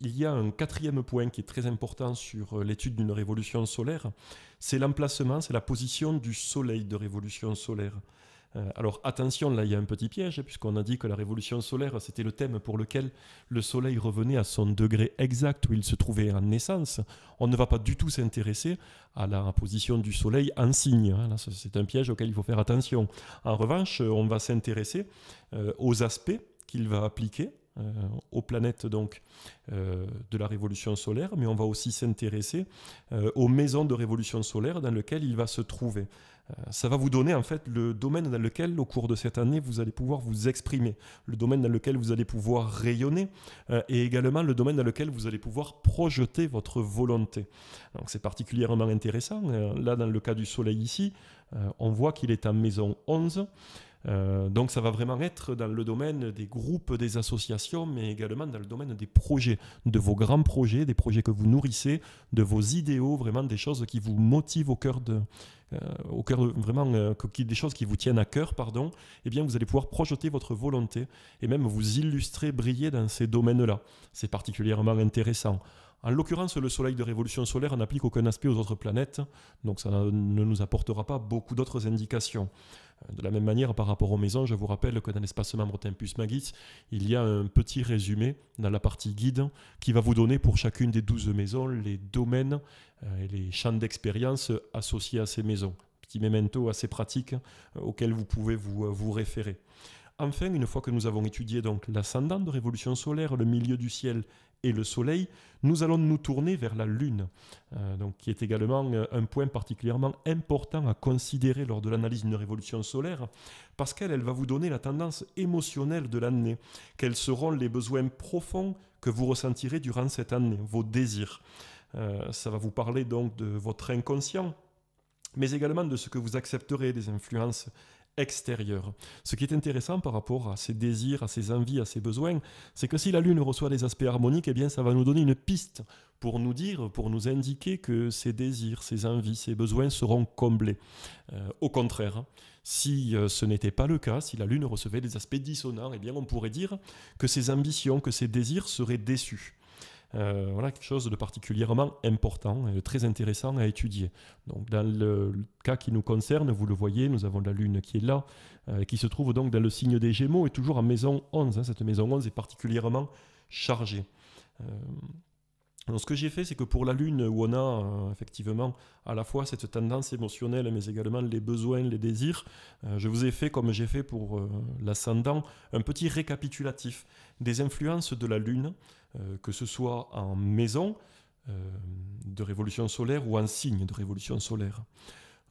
Speaker 1: Il y a un quatrième point qui est très important sur l'étude d'une révolution solaire, c'est l'emplacement, c'est la position du soleil de révolution solaire. Alors attention, là il y a un petit piège, puisqu'on a dit que la révolution solaire, c'était le thème pour lequel le Soleil revenait à son degré exact où il se trouvait en naissance. On ne va pas du tout s'intéresser à la position du Soleil en signe. Là, c'est un piège auquel il faut faire attention. En revanche, on va s'intéresser aux aspects qu'il va appliquer aux planètes donc, de la révolution solaire, mais on va aussi s'intéresser aux maisons de révolution solaire dans lesquelles il va se trouver. Ça va vous donner en fait le domaine dans lequel, au cours de cette année, vous allez pouvoir vous exprimer, le domaine dans lequel vous allez pouvoir rayonner et également le domaine dans lequel vous allez pouvoir projeter votre volonté. Donc c'est particulièrement intéressant. Là, dans le cas du Soleil ici, on voit qu'il est en maison 11. Donc ça va vraiment être dans le domaine des groupes, des associations, mais également dans le domaine des projets, de vos grands projets, des projets que vous nourrissez, de vos idéaux, vraiment des choses qui vous motivent vraiment des choses qui vous tiennent à cœur, pardon. Eh bien vous allez pouvoir projeter votre volonté et même vous illustrer, briller dans ces domaines-là. C'est particulièrement intéressant. En l'occurrence, le Soleil de révolution solaire n'applique aucun aspect aux autres planètes, donc ça ne nous apportera pas beaucoup d'autres indications. De la même manière, par rapport aux maisons, je vous rappelle que dans l'espace membre Tempus Magis, il y a un petit résumé dans la partie guide qui va vous donner pour chacune des 12 maisons les domaines et les champs d'expérience associés à ces maisons. Petit memento assez pratique auquel vous pouvez vous référer. Enfin, une fois que nous avons étudié donc l'ascendant de révolution solaire, le milieu du ciel et le soleil, nous allons nous tourner vers la lune, donc qui est également un point particulièrement important à considérer lors de l'analyse d'une révolution solaire, parce qu'elle va vous donner la tendance émotionnelle de l'année, quels seront les besoins profonds que vous ressentirez durant cette année, vos désirs. Ça va vous parler donc de votre inconscient, mais également de ce que vous accepterez, des influences extérieures. Ce qui est intéressant par rapport à ces désirs, à ces envies, à ces besoins, c'est que si la Lune reçoit des aspects harmoniques, eh bien ça va nous donner une piste pour nous dire, pour nous indiquer que ces désirs, ces envies, ces besoins seront comblés. Au contraire, si ce n'était pas le cas, si la Lune recevait des aspects dissonants, eh bien on pourrait dire que ces ambitions, que ces désirs seraient déçus. Voilà quelque chose de particulièrement important et très intéressant à étudier. Donc, dans le cas qui nous concerne, vous le voyez, nous avons la Lune qui est là, qui se trouve donc dans le signe des Gémeaux et toujours en maison 11. Cette maison 11 est particulièrement chargée. Donc, ce que j'ai fait, c'est que pour la Lune, où on a effectivement à la fois cette tendance émotionnelle, mais également les besoins, les désirs, je vous ai fait, comme j'ai fait pour l'ascendant, un petit récapitulatif des influences de la Lune, que ce soit en maison de révolution solaire ou en signe de révolution solaire.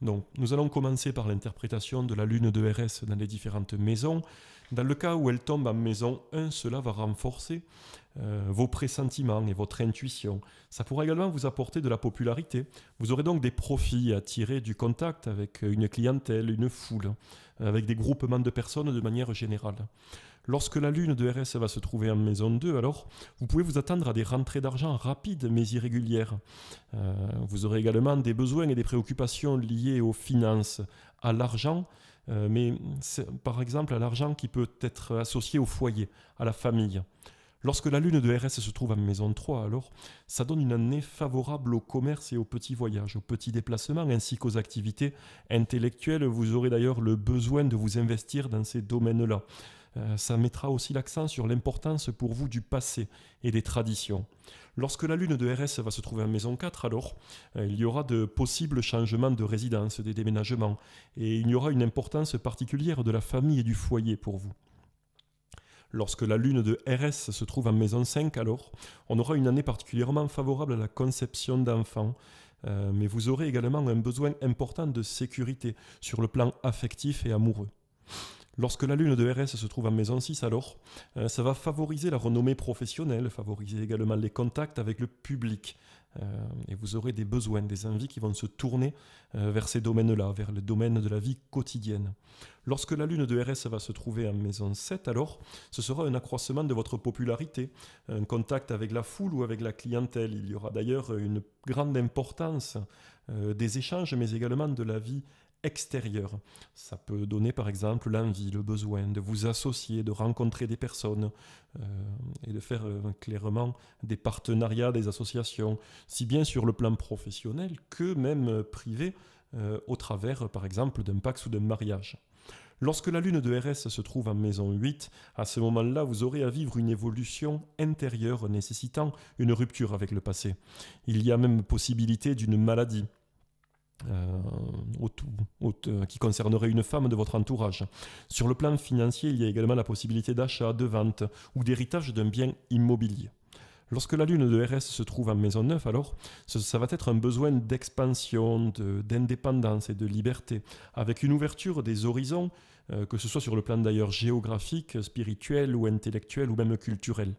Speaker 1: Donc, nous allons commencer par l'interprétation de la Lune de RS dans les différentes maisons. Dans le cas où elle tombe en maison 1, cela va renforcer vos pressentiments et votre intuition. Ça pourra également vous apporter de la popularité. Vous aurez donc des profits à tirer du contact avec une clientèle, une foule, avec des groupements de personnes de manière générale. Lorsque la Lune de RS va se trouver en maison 2, alors, vous pouvez vous attendre à des rentrées d'argent rapides mais irrégulières. Vous aurez également des besoins et des préoccupations liées aux finances, à l'argent, mais par exemple à l'argent qui peut être associé au foyer, à la famille. Lorsque la Lune de RS se trouve en maison 3, alors, ça donne une année favorable au commerce et aux petits voyages, aux petits déplacements ainsi qu'aux activités intellectuelles. Vous aurez d'ailleurs le besoin de vous investir dans ces domaines-là. Ça mettra aussi l'accent sur l'importance pour vous du passé et des traditions. Lorsque la Lune de RS va se trouver en maison 4, alors, il y aura de possibles changements de résidence, des déménagements, et il y aura une importance particulière de la famille et du foyer pour vous. Lorsque la Lune de RS se trouve en maison 5, alors, on aura une année particulièrement favorable à la conception d'enfants, mais vous aurez également un besoin important de sécurité sur le plan affectif et amoureux. Lorsque la Lune de RS se trouve en maison 6, alors, ça va favoriser la renommée professionnelle, favoriser également les contacts avec le public. Et vous aurez des besoins, des envies qui vont se tourner vers ces domaines-là, vers le domaine de la vie quotidienne. Lorsque la Lune de RS va se trouver en maison 7, alors, ce sera un accroissement de votre popularité, un contact avec la foule ou avec la clientèle. Il y aura d'ailleurs une grande importance des échanges, mais également de la vie extérieur. Ça peut donner par exemple l'envie, le besoin de vous associer, de rencontrer des personnes et de faire clairement des partenariats, des associations, si bien sur le plan professionnel que même privé, au travers par exemple d'un pax ou d'un mariage. Lorsque la lune de RS se trouve en maison 8, à ce moment-là, vous aurez à vivre une évolution intérieure nécessitant une rupture avec le passé. Il y a même possibilité d'une maladie. Qui concernerait une femme de votre entourage. Sur le plan financier, il y a également la possibilité d'achat, de vente ou d'héritage d'un bien immobilier. Lorsque la lune de RS se trouve en maison 9, alors, ça va être un besoin d'expansion, d'indépendance et de liberté, avec une ouverture des horizons, que ce soit sur le plan d'ailleurs géographique, spirituel ou intellectuel ou même culturel.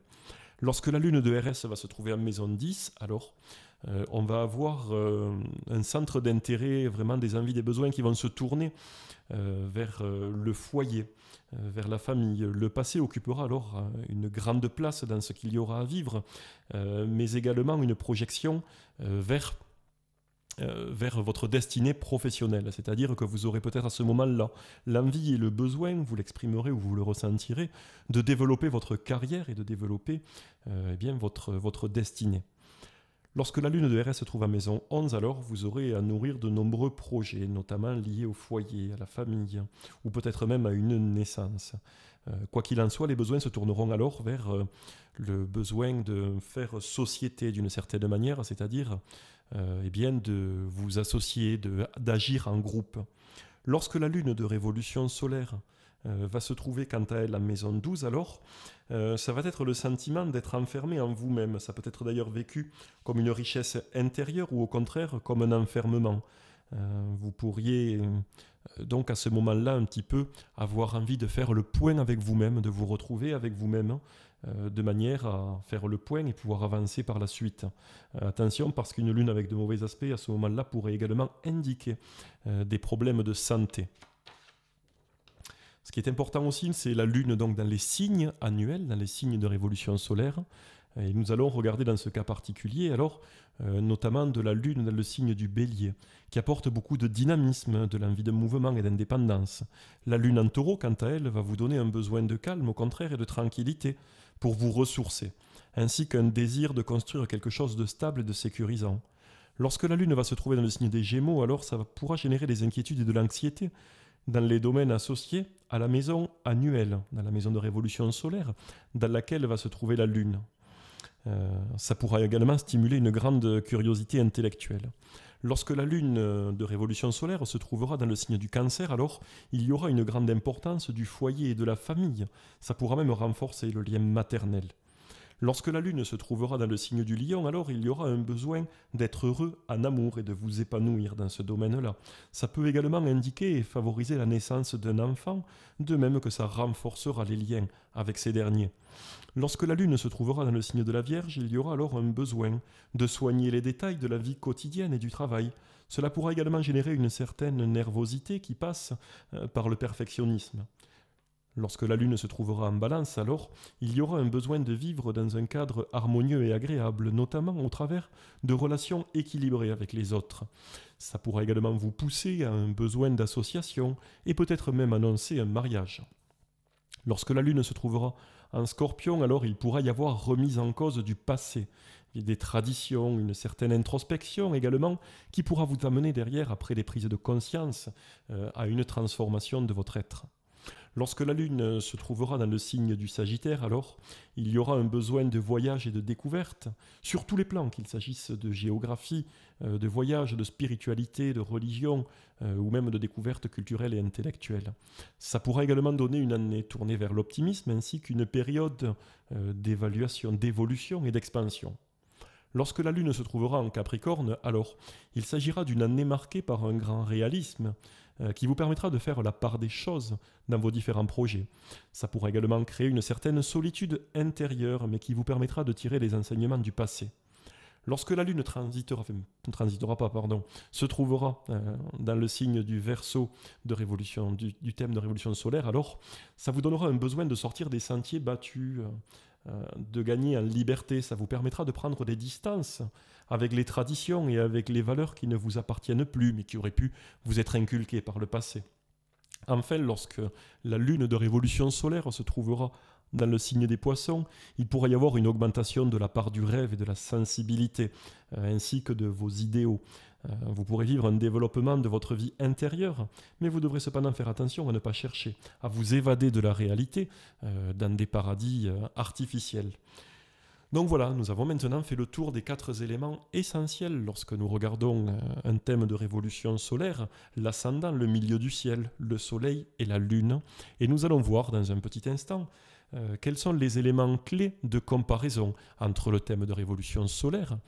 Speaker 1: Lorsque la lune de RS va se trouver en maison 10, alors, on va avoir un centre d'intérêt, vraiment des envies, des besoins qui vont se tourner vers le foyer, vers la famille. Le passé occupera alors une grande place dans ce qu'il y aura à vivre, mais également une projection vers votre destinée professionnelle. C'est-à-dire que vous aurez peut-être à ce moment-là l'envie et le besoin, vous l'exprimerez ou vous le ressentirez, de développer votre carrière et de développer votre destinée. Lorsque la lune de RS se trouve à maison 11, alors vous aurez à nourrir de nombreux projets, notamment liés au foyer, à la famille, ou peut-être même à une naissance. Quoi qu'il en soit, les besoins se tourneront alors vers le besoin de faire société d'une certaine manière, c'est-à-dire de vous associer, d'agir en groupe. Lorsque la lune de révolution solaire va se trouver quant à elle en maison 12, alors ça va être le sentiment d'être enfermé en vous-même. Ça peut être d'ailleurs vécu comme une richesse intérieure ou au contraire comme un enfermement. Vous pourriez donc à ce moment-là un petit peu avoir envie de faire le point avec vous-même, de vous retrouver avec vous-même, de manière à faire le point et pouvoir avancer par la suite. Attention, parce qu'une lune avec de mauvais aspects à ce moment-là pourrait également indiquer des problèmes de santé. Ce qui est important aussi, c'est la lune donc dans les signes annuels, dans les signes de révolution solaire. Et nous allons regarder dans ce cas particulier, alors, notamment de la lune dans le signe du bélier, qui apporte beaucoup de dynamisme, de l'envie de mouvement et d'indépendance. La lune en taureau, quant à elle, va vous donner un besoin de calme, au contraire, et de tranquillité, pour vous ressourcer, ainsi qu'un désir de construire quelque chose de stable et de sécurisant. Lorsque la lune va se trouver dans le signe des Gémeaux, alors ça pourra générer des inquiétudes et de l'anxiété, dans les domaines associés à la maison annuelle, dans la maison de révolution solaire, dans laquelle va se trouver la Lune. Ça pourra également stimuler une grande curiosité intellectuelle. Lorsque la Lune de révolution solaire se trouvera dans le signe du Cancer, alors il y aura une grande importance du foyer et de la famille. Ça pourra même renforcer le lien maternel. Lorsque la Lune se trouvera dans le signe du Lion, alors il y aura un besoin d'être heureux en amour et de vous épanouir dans ce domaine-là. Ça peut également indiquer et favoriser la naissance d'un enfant, de même que ça renforcera les liens avec ces derniers. Lorsque la Lune se trouvera dans le signe de la Vierge, il y aura alors un besoin de soigner les détails de la vie quotidienne et du travail. Cela pourra également générer une certaine nervosité qui passe par le perfectionnisme. Lorsque la Lune se trouvera en Balance, alors, il y aura un besoin de vivre dans un cadre harmonieux et agréable, notamment au travers de relations équilibrées avec les autres. Ça pourra également vous pousser à un besoin d'association et peut-être même annoncer un mariage. Lorsque la Lune se trouvera en Scorpion, alors il pourra y avoir remise en cause du passé, des traditions, une certaine introspection également, qui pourra vous amener derrière, après les prises de conscience, à une transformation de votre être. Lorsque la Lune se trouvera dans le signe du Sagittaire, alors, il y aura un besoin de voyage et de découverte, sur tous les plans, qu'il s'agisse de géographie, de voyage, de spiritualité, de religion, ou même de découverte culturelle et intellectuelle. Ça pourra également donner une année tournée vers l'optimisme, ainsi qu'une période d'évaluation, d'évolution et d'expansion. Lorsque la Lune se trouvera en Capricorne, alors, il s'agira d'une année marquée par un grand réalisme, qui vous permettra de faire la part des choses dans vos différents projets. Ça pourra également créer une certaine solitude intérieure, mais qui vous permettra de tirer les enseignements du passé. Lorsque la Lune se trouvera dans le signe du Verseau de révolution, du thème de révolution solaire, alors ça vous donnera un besoin de sortir des sentiers battus, de gagner en liberté. Ça vous permettra de prendre des distances avec les traditions et avec les valeurs qui ne vous appartiennent plus, mais qui auraient pu vous être inculquées par le passé. Enfin, lorsque la Lune de révolution solaire se trouvera dans le signe des poissons, il pourrait y avoir une augmentation de la part du rêve et de la sensibilité, ainsi que de vos idéaux. Vous pourrez vivre un développement de votre vie intérieure, mais vous devrez cependant faire attention à ne pas chercher à vous évader de la réalité dans des paradis artificiels. Donc voilà, nous avons maintenant fait le tour des 4 éléments essentiels lorsque nous regardons un thème de révolution solaire, l'ascendant, le milieu du ciel, le soleil et la lune. Et nous allons voir dans un petit instant quels sont les éléments clés de comparaison entre le thème de révolution solaire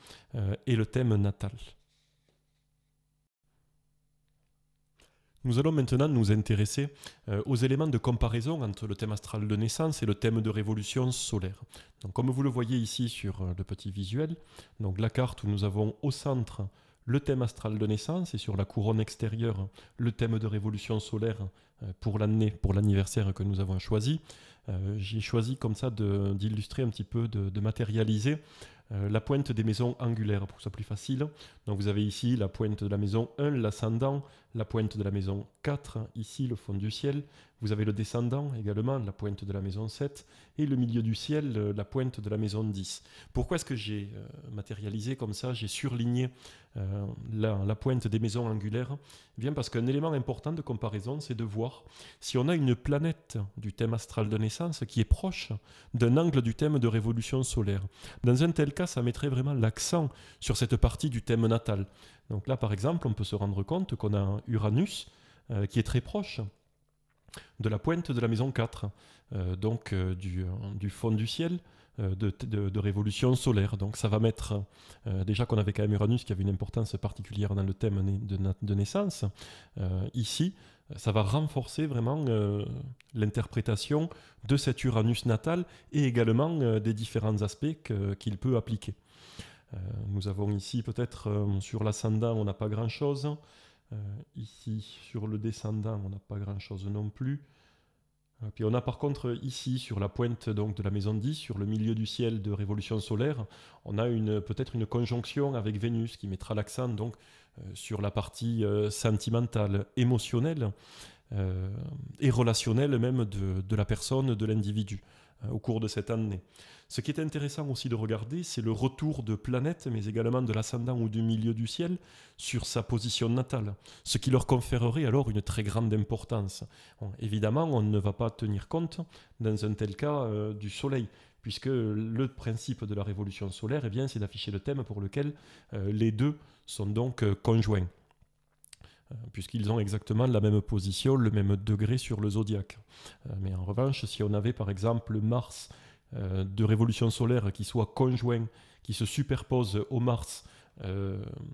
Speaker 1: et le thème natal. Nous allons maintenant nous intéresser aux éléments de comparaison entre le thème astral de naissance et le thème de révolution solaire. Donc, comme vous le voyez ici sur le petit visuel, donc la carte où nous avons au centre le thème astral de naissance et sur la couronne extérieure le thème de révolution solaire pour l'année, pour l'anniversaire que nous avons choisi. J'ai choisi comme ça d'illustrer un petit peu, de matérialiser la pointe des maisons angulaires pour que ce soit plus facile. Donc vous avez ici la pointe de la maison 1, l'ascendant, la pointe de la maison 4, ici le fond du ciel. Vous avez le descendant également, la pointe de la maison 7, et le milieu du ciel, la pointe de la maison 10. Pourquoi est-ce que j'ai matérialisé comme ça, j'ai surligné la pointe des maisons angulaires? Bien parce qu'un élément important de comparaison, c'est de voir si on a une planète du thème astral de naissance qui est proche d'un angle du thème de révolution solaire. Dans un tel cas, ça mettrait vraiment l'accent sur cette partie du thème natal. Donc là, par exemple, on peut se rendre compte qu'on a un Uranus qui est très proche de la pointe de la maison 4, donc du fond du ciel, de révolution solaire. Donc ça va mettre, déjà qu'on avait quand même Uranus qui avait une importance particulière dans le thème de naissance, ici, ça va renforcer vraiment l'interprétation de cet Uranus natal et également des différents aspects qu'il peut appliquer. Nous avons ici peut-être sur l'ascendant, on n'a pas grand-chose. Ici, sur le descendant, on n'a pas grand-chose non plus. Puis on a par contre ici, sur la pointe donc, de la maison 10, sur le milieu du ciel de révolution solaire, on a peut-être une conjonction avec Vénus qui mettra l'accent donc, sur la partie sentimentale, émotionnelle et relationnelle même de la personne, de l'individu au cours de cette année. Ce qui est intéressant aussi de regarder, c'est le retour de planètes, mais également de l'ascendant ou du milieu du ciel, sur sa position natale, ce qui leur conférerait alors une très grande importance. Bon, évidemment, on ne va pas tenir compte, dans un tel cas, du Soleil, puisque le principe de la révolution solaire, eh bien, c'est d'afficher le thème pour lequel les deux sont donc conjoints, puisqu'ils ont exactement la même position, le même degré sur le zodiaque. Mais en revanche, si on avait par exemple Mars de révolution solaire qui soit conjoint, qui se superpose au Mars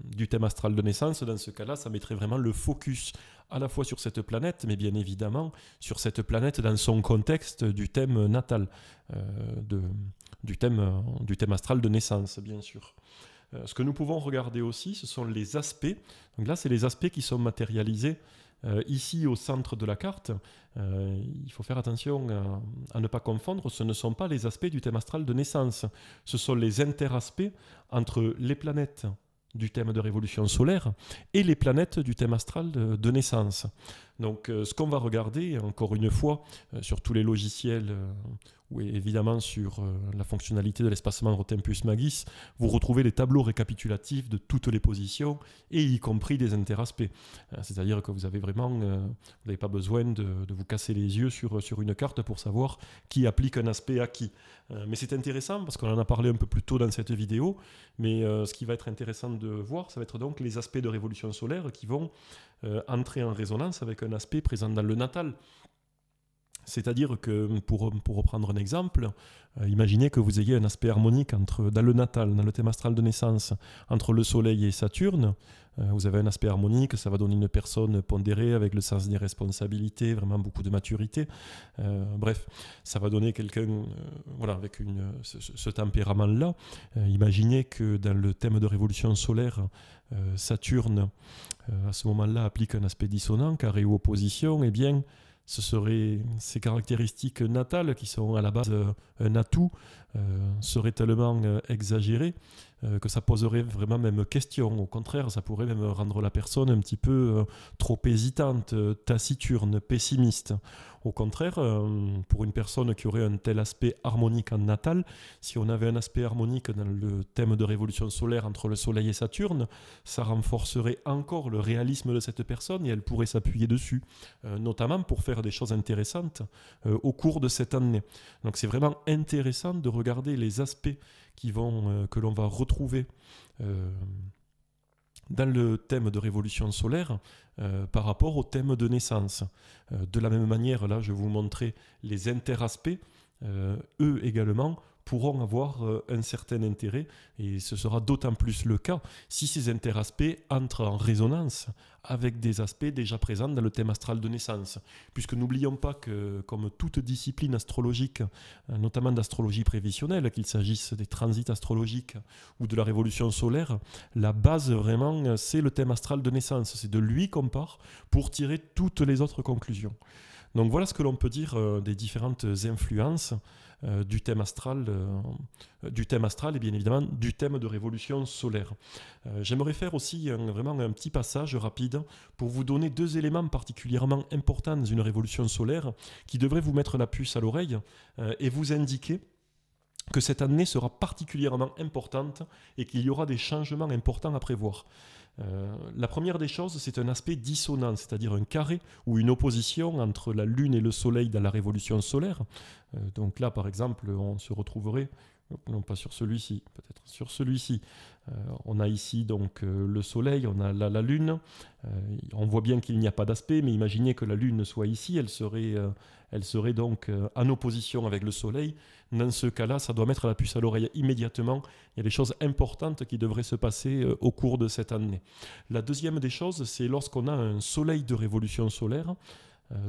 Speaker 1: du thème astral de naissance, dans ce cas-là, ça mettrait vraiment le focus à la fois sur cette planète, mais bien évidemment sur cette planète dans son contexte du thème natal, du thème astral de naissance, bien sûr. Ce que nous pouvons regarder aussi, ce sont les aspects. Donc là, c'est les aspects qui sont matérialisés ici au centre de la carte. Il faut faire attention à ne pas confondre, ce ne sont pas les aspects du thème astral de naissance, ce sont les interaspects entre les planètes du thème de révolution solaire et les planètes du thème astral de naissance. Donc ce qu'on va regarder, encore une fois, sur tous les logiciels, ou évidemment sur la fonctionnalité de l'espacement Rotempus Magis, vous retrouvez les tableaux récapitulatifs de toutes les positions, et y compris des interaspects. C'est-à-dire que vous avez vraiment, vous n'avez pas besoin de vous casser les yeux sur une carte pour savoir qui applique un aspect à qui. Mais c'est intéressant, parce qu'on en a parlé un peu plus tôt dans cette vidéo, mais ce qui va être intéressant de voir, ça va être donc les aspects de révolution solaire qui vont entrer en résonance avec un aspect présent dans le natal. C'est-à-dire que, pour reprendre un exemple, imaginez que vous ayez un aspect harmonique dans le natal, dans le thème astral de naissance, entre le Soleil et Saturne. Vous avez un aspect harmonique, ça va donner une personne pondérée avec le sens des responsabilités, vraiment beaucoup de maturité. Bref, ça va donner quelqu'un voilà, avec ce tempérament-là. Imaginez que dans le thème de révolution solaire, Saturne, à ce moment-là, applique un aspect dissonant, carré ou opposition, eh bien, ce seraient ces caractéristiques natales qui sont à la base un atout, seraient tellement exagérées que ça poserait vraiment même question. Au contraire, ça pourrait même rendre la personne un petit peu trop hésitante, taciturne, pessimiste. Au contraire, pour une personne qui aurait un tel aspect harmonique en natal, si on avait un aspect harmonique dans le thème de révolution solaire entre le Soleil et Saturne, ça renforcerait encore le réalisme de cette personne et elle pourrait s'appuyer dessus, notamment pour faire des choses intéressantes au cours de cette année. Donc c'est vraiment intéressant de regarder les aspects que l'on va retrouver dans le thème de révolution solaire par rapport au thème de naissance. De la même manière, là, je vais vous montrer les interaspects. Eux également pourront avoir un certain intérêt et ce sera d'autant plus le cas si ces interaspects entrent en résonance avec des aspects déjà présents dans le thème astral de naissance. Puisque n'oublions pas que, comme toute discipline astrologique, notamment d'astrologie prévisionnelle, qu'il s'agisse des transits astrologiques ou de la révolution solaire, la base vraiment, c'est le thème astral de naissance. C'est de lui qu'on part pour tirer toutes les autres conclusions. Donc voilà ce que l'on peut dire des différentes influences du thème astral et bien évidemment du thème de révolution solaire. J'aimerais faire aussi vraiment un petit passage rapide pour vous donner deux éléments particulièrement importants dans une révolution solaire qui devraient vous mettre la puce à l'oreille et vous indiquer que cette année sera particulièrement importante et qu'il y aura des changements importants à prévoir. La première des choses, c'est un aspect dissonant, c'est-à-dire un carré ou une opposition entre la Lune et le Soleil dans la révolution solaire. Donc là, par exemple, on se retrouverait, non pas sur celui-ci, peut-être sur celui-ci. On a ici donc le Soleil, on a là la Lune. On voit bien qu'il n'y a pas d'aspect, mais imaginez que la Lune soit ici, elle serait donc en opposition avec le Soleil. Dans ce cas-là, ça doit mettre la puce à l'oreille immédiatement. Il y a des choses importantes qui devraient se passer au cours de cette année. La deuxième des choses, c'est lorsqu'on a un Soleil de révolution solaire.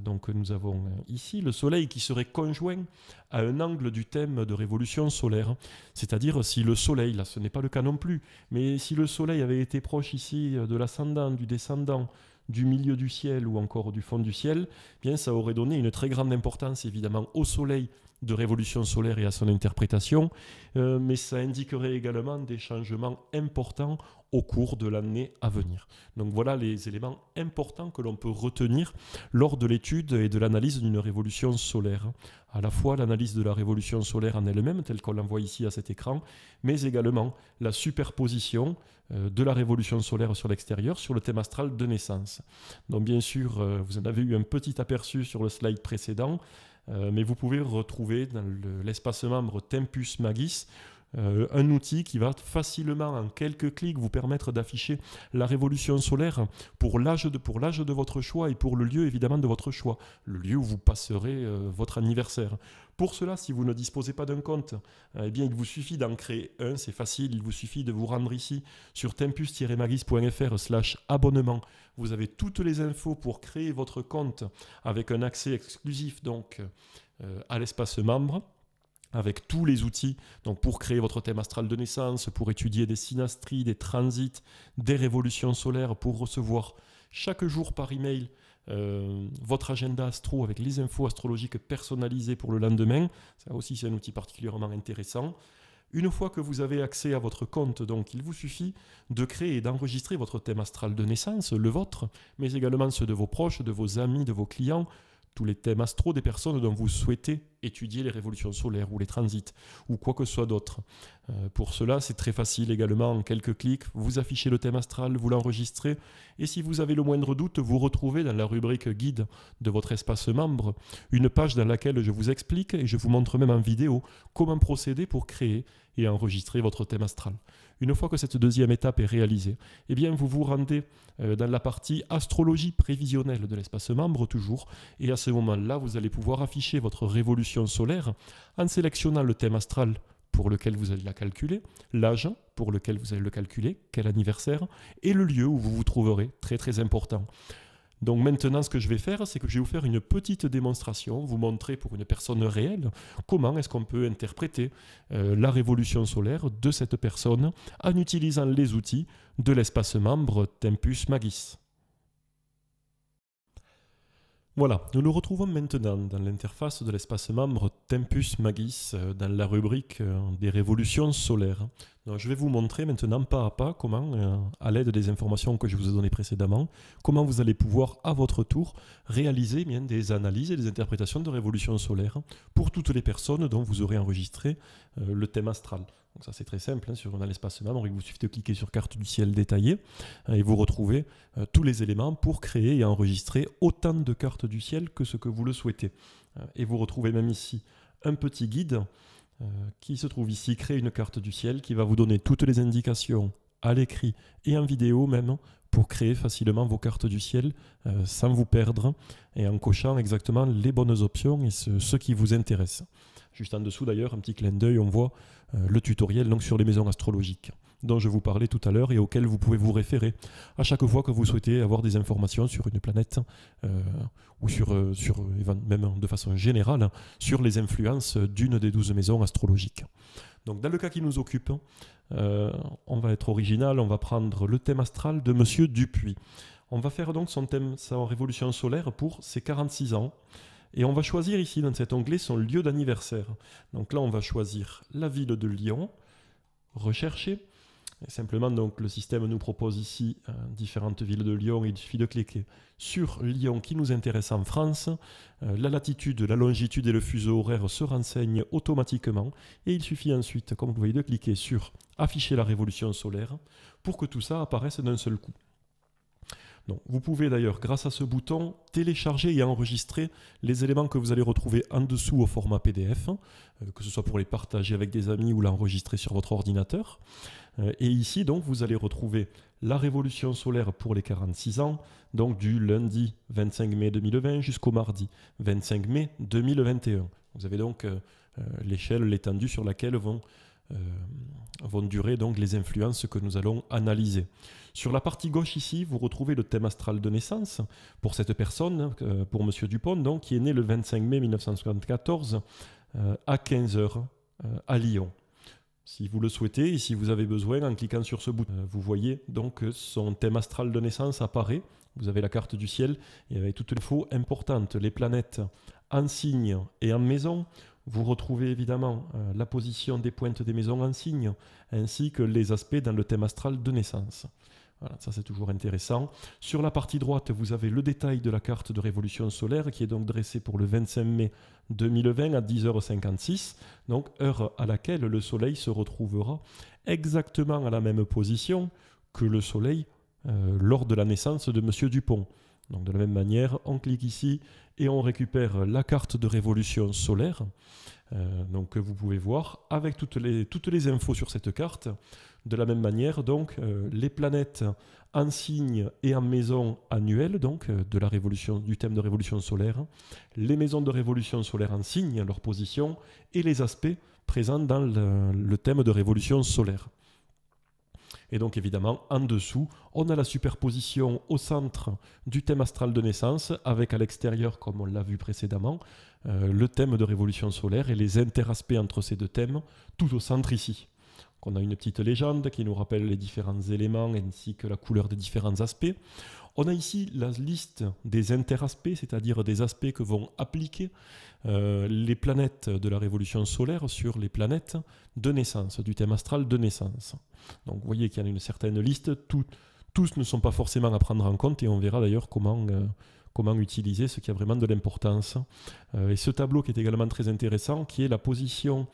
Speaker 1: Donc nous avons ici le Soleil qui serait conjoint à un angle du thème de révolution solaire. C'est-à-dire si le Soleil, là ce n'est pas le cas non plus, mais si le Soleil avait été proche ici de l'ascendant, du descendant, du milieu du ciel ou encore du fond du ciel, bien ça aurait donné une très grande importance évidemment au Soleil de révolution solaire et à son interprétation, mais ça indiquerait également des changements importants au cours de l'année à venir. Donc voilà les éléments importants que l'on peut retenir lors de l'étude et de l'analyse d'une révolution solaire. À la fois l'analyse de la révolution solaire en elle-même, telle qu'on l'envoie ici à cet écran, mais également la superposition de la révolution solaire sur l'extérieur sur le thème astral de naissance. Donc bien sûr, vous en avez eu un petit aperçu sur le slide précédent, mais vous pouvez retrouver dans l'espace membre Tempus Magis un outil qui va facilement, en quelques clics, vous permettre d'afficher la révolution solaire pour l'âge de votre choix et pour le lieu évidemment de votre choix, le lieu où vous passerez votre anniversaire. Pour cela, si vous ne disposez pas d'un compte, eh bien, il vous suffit d'en créer un, c'est facile, il vous suffit de vous rendre ici sur tempus-magis.fr/abonnement. Vous avez toutes les infos pour créer votre compte avec un accès exclusif donc à l'espace membre, avec tous les outils donc pour créer votre thème astral de naissance, pour étudier des synastries, des transits, des révolutions solaires, pour recevoir chaque jour par email votre agenda astro avec les infos astrologiques personnalisées pour le lendemain. Ça aussi, c'est un outil particulièrement intéressant. Une fois que vous avez accès à votre compte, donc, il vous suffit de créer et d'enregistrer votre thème astral de naissance, le vôtre, mais également ceux de vos proches, de vos amis, de vos clients, tous les thèmes astro des personnes dont vous souhaitez étudier les révolutions solaires ou les transits ou quoi que ce soit d'autre. Pour cela, c'est très facile également, en quelques clics, vous affichez le thème astral, vous l'enregistrez et si vous avez le moindre doute, vous retrouvez dans la rubrique guide de votre espace membre une page dans laquelle je vous explique et je vous montre même en vidéo comment procéder pour créer et enregistrer votre thème astral. Une fois que cette deuxième étape est réalisée, eh bien vous vous rendez dans la partie astrologie prévisionnelle de l'espace membre toujours, et à ce moment-là, vous allez pouvoir afficher votre révolution solaire en sélectionnant le thème astral pour lequel vous allez la calculer, l'âge pour lequel vous allez le calculer, quel anniversaire, et le lieu où vous vous trouverez, très très important. Donc maintenant, ce que je vais faire, c'est que je vais vous faire une petite démonstration, vous montrer pour une personne réelle comment est-ce qu'on peut interpréter la révolution solaire de cette personne en utilisant les outils de l'espace membre Tempus Magis. Voilà, nous nous retrouvons maintenant dans l'interface de l'espace membre Tempus Magis dans la rubrique des révolutions solaires. Donc, je vais vous montrer maintenant pas à pas comment, à l'aide des informations que je vous ai données précédemment, comment vous allez pouvoir à votre tour réaliser bien, des analyses et des interprétations de révolution solaire pour toutes les personnes dont vous aurez enregistré le thème astral. Donc ça c'est très simple, dans l'espace membre, il vous suffit de cliquer sur carte du ciel détaillée et vous retrouvez tous les éléments pour créer et enregistrer autant de cartes du ciel que ce que vous le souhaitez. Et vous retrouvez même ici un petit guide qui se trouve ici, créer une carte du ciel qui va vous donner toutes les indications à l'écrit et en vidéo même pour créer facilement vos cartes du ciel sans vous perdre et en cochant exactement les bonnes options et ce qui vous intéresse. Juste en dessous d'ailleurs, un petit clin d'œil, on voit le tutoriel donc, sur les maisons astrologiques dont je vous parlais tout à l'heure et auquel vous pouvez vous référer à chaque fois que vous souhaitez avoir des informations sur une planète ou même de façon générale sur les influences d'une des 12 maisons astrologiques. Donc dans le cas qui nous occupe, on va être original, on va prendre le thème astral de Monsieur Dupuis. On va faire donc sa révolution solaire pour ses 46 ans. Et on va choisir ici dans cet onglet son lieu d'anniversaire. Donc là on va choisir la ville de Lyon, rechercher. Et simplement, donc, le système nous propose ici différentes villes de Lyon. Il suffit de cliquer sur Lyon qui nous intéresse en France. La latitude, la longitude et le fuseau horaire se renseignent automatiquement. Et il suffit ensuite, comme vous voyez, de cliquer sur Afficher la révolution solaire pour que tout ça apparaisse d'un seul coup. Donc, vous pouvez d'ailleurs, grâce à ce bouton, télécharger et enregistrer les éléments que vous allez retrouver en dessous au format PDF, que ce soit pour les partager avec des amis ou l'enregistrer sur votre ordinateur. Et ici, donc, vous allez retrouver la révolution solaire pour les 46 ans, donc du lundi 25 mai 2020 jusqu'au mardi 25 mai 2021. Vous avez donc l'échelle, l'étendue sur laquelle vont durer donc les influences que nous allons analyser. Sur la partie gauche ici, vous retrouvez le thème astral de naissance pour cette personne, pour Monsieur Dupont, donc, qui est né le 25 mai 1974 à 15h à Lyon. Si vous le souhaitez et si vous avez besoin, en cliquant sur ce bouton, vous voyez donc que son thème astral de naissance apparaît. Vous avez la carte du ciel et avec toutes les infos importantes, les planètes en signe et en maison. Vous retrouvez évidemment la position des pointes des maisons en signe, ainsi que les aspects dans le thème astral de naissance. Voilà, ça c'est toujours intéressant. Sur la partie droite, vous avez le détail de la carte de révolution solaire qui est donc dressée pour le 25 mai 2020 à 10h56, donc heure à laquelle le Soleil se retrouvera exactement à la même position que le Soleil lors de la naissance de Monsieur Dupont. Donc de la même manière, on clique ici et on récupère la carte de révolution solaire donc, que vous pouvez voir avec toutes les infos sur cette carte. De la même manière, donc, les planètes en signe et en maison annuelle, donc du thème de révolution solaire, les maisons de révolution solaire en signe, leur position, et les aspects présents dans le thème de révolution solaire. Et donc évidemment, en dessous, on a la superposition au centre du thème astral de naissance, avec à l'extérieur, comme on l'a vu précédemment, le thème de révolution solaire et les interaspects entre ces deux thèmes, tout au centre ici. On a une petite légende qui nous rappelle les différents éléments ainsi que la couleur des différents aspects. On a ici la liste des interaspects, c'est-à-dire des aspects que vont appliquer les planètes de la révolution solaire sur les planètes de naissance, du thème astral de naissance. Donc vous voyez qu'il y a une certaine liste, tous ne sont pas forcément à prendre en compte et on verra d'ailleurs comment utiliser ce qui a vraiment de l'importance. Et ce tableau qui est également très intéressant, qui est la position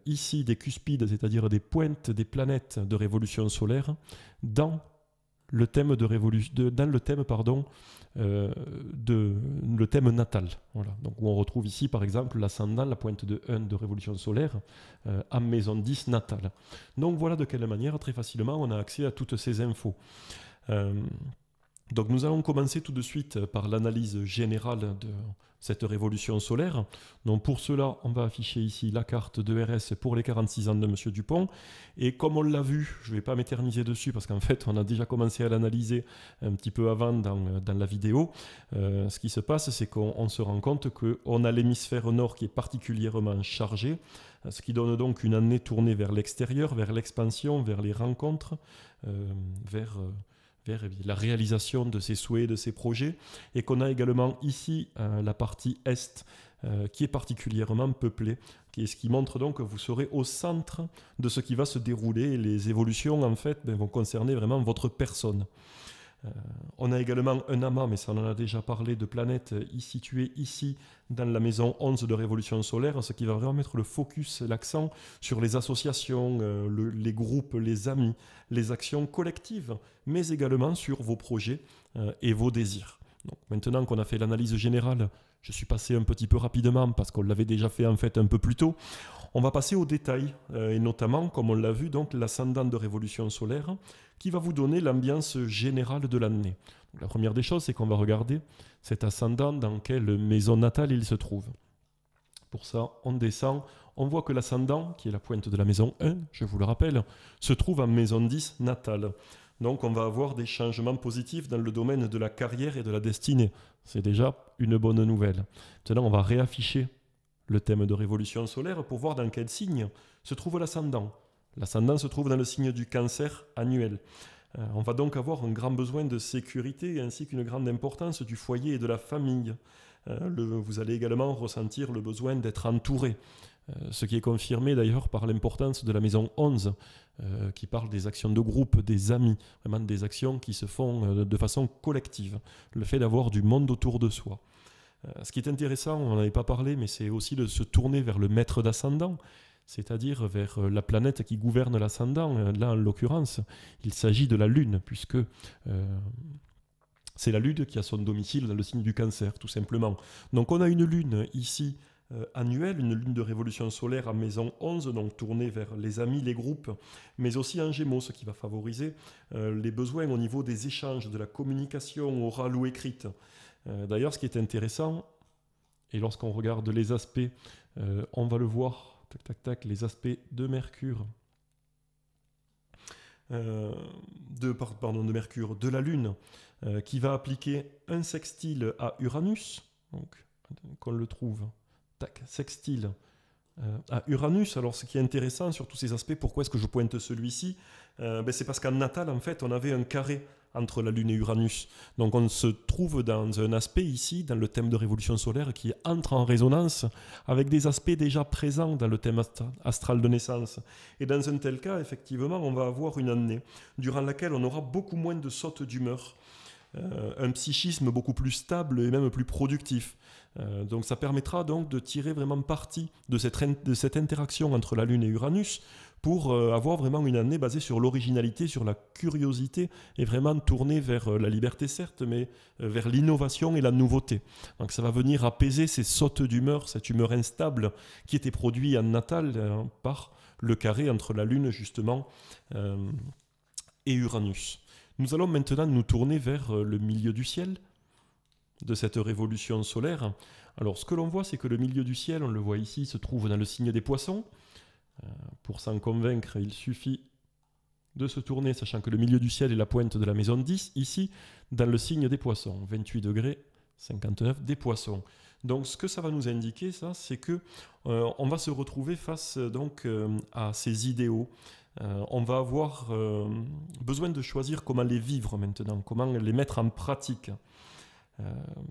Speaker 1: ici des cuspides, c'est-à-dire des pointes des planètes de révolution solaire dans le thème le thème natal. Voilà. Donc où on retrouve ici par exemple l'ascendant, la pointe de 1 de révolution solaire en maison 10 natale. Donc voilà de quelle manière très facilement on a accès à toutes ces infos. Donc nous allons commencer tout de suite par l'analyse générale de cette révolution solaire. Donc pour cela, on va afficher ici la carte de RS pour les 46 ans de Monsieur Dupont. Et comme on l'a vu, je ne vais pas m'éterniser dessus parce qu'en fait, on a déjà commencé à l'analyser un petit peu avant dans la vidéo. Ce qui se passe, c'est qu'on se rend compte qu'on a l'hémisphère nord qui est particulièrement chargé, ce qui donne donc une année tournée vers l'extérieur, vers l'expansion, vers les rencontres, vers la réalisation de ses souhaits, de ses projets, et qu'on a également ici la partie est qui est particulièrement peuplée ce qui montre donc que vous serez au centre de ce qui va se dérouler. Et les évolutions, en fait, vont concerner vraiment votre personne. On a également un amas, mais ça on en a déjà parlé, de planètes situées ici dans la maison 11 de Révolution solaire, ce qui va vraiment mettre le focus, l'accent sur les associations, les groupes, les amis, les actions collectives, mais également sur vos projets et vos désirs. Donc, maintenant qu'on a fait l'analyse générale, je suis passé un petit peu rapidement parce qu'on l'avait déjà fait en fait un peu plus tôt. On va passer aux détails, et notamment, comme on l'a vu, donc l'ascendant de Révolution solaire, qui va vous donner l'ambiance générale de l'année. La première des choses, c'est qu'on va regarder cet ascendant dans quelle maison natale il se trouve. Pour ça, on descend, on voit que l'ascendant, qui est la pointe de la maison 1, je vous le rappelle, se trouve en maison 10 natale. Donc on va avoir des changements positifs dans le domaine de la carrière et de la destinée. C'est déjà une bonne nouvelle. Maintenant, on va réafficher le thème de Révolution solaire pour voir dans quel signe se trouve l'ascendant. L'ascendant se trouve dans le signe du Cancer annuel. On va donc avoir un grand besoin de sécurité ainsi qu'une grande importance du foyer et de la famille. Vous allez également ressentir le besoin d'être entouré, ce qui est confirmé d'ailleurs par l'importance de la maison 11, qui parle des actions de groupe, des amis, vraiment des actions qui se font de façon collective, le fait d'avoir du monde autour de soi. Ce qui est intéressant, on n'en avait pas parlé, mais c'est aussi de se tourner vers le maître d'ascendant, c'est-à-dire vers la planète qui gouverne l'ascendant. Là, en l'occurrence, il s'agit de la Lune, puisque c'est la Lune qui a son domicile dans le signe du Cancer, tout simplement. Donc on a une Lune ici annuelle, une Lune de Révolution solaire à maison 11, donc tournée vers les amis, les groupes, mais aussi en Gémeaux, ce qui va favoriser les besoins au niveau des échanges, de la communication orale ou écrite. D'ailleurs, ce qui est intéressant, et lorsqu'on regarde les aspects, on va le voir, tac, tac, tac, les aspects de Mercure, de la Lune, qui va appliquer un sextile à Uranus, donc qu'on le trouve, tac, sextile à Uranus. Alors ce qui est intéressant sur tous ces aspects, pourquoi est-ce que je pointe celui-ci, c'est parce qu'en natal, en fait, on avait un carré entre la Lune et Uranus. Donc on se trouve dans un aspect ici, dans le thème de Révolution solaire, qui entre en résonance avec des aspects déjà présents dans le thème astral de naissance. Et dans un tel cas, effectivement, on va avoir une année durant laquelle on aura beaucoup moins de sautes d'humeur, un psychisme beaucoup plus stable et même plus productif. Donc ça permettra donc de tirer vraiment parti de cette interaction entre la Lune et Uranus pour avoir vraiment une année basée sur l'originalité, sur la curiosité et vraiment tournée vers la liberté certes, mais vers l'innovation et la nouveauté. Donc ça va venir apaiser ces sautes d'humeur, cette humeur instable qui était produite en natal par le carré entre la Lune justement et Uranus. Nous allons maintenant nous tourner vers le milieu du ciel de cette révolution solaire. Alors ce que l'on voit, c'est que le milieu du ciel, on le voit ici, se trouve dans le signe des poissons. Pour s'en convaincre, il suffit de se tourner, sachant que le milieu du ciel est la pointe de la maison 10, ici, dans le signe des poissons, 28 degrés 59 des poissons. Donc ce que ça va nous indiquer, ça, c'est que on va se retrouver face donc à ces idéaux. On va avoir besoin de choisir comment les vivre maintenant, comment les mettre en pratique.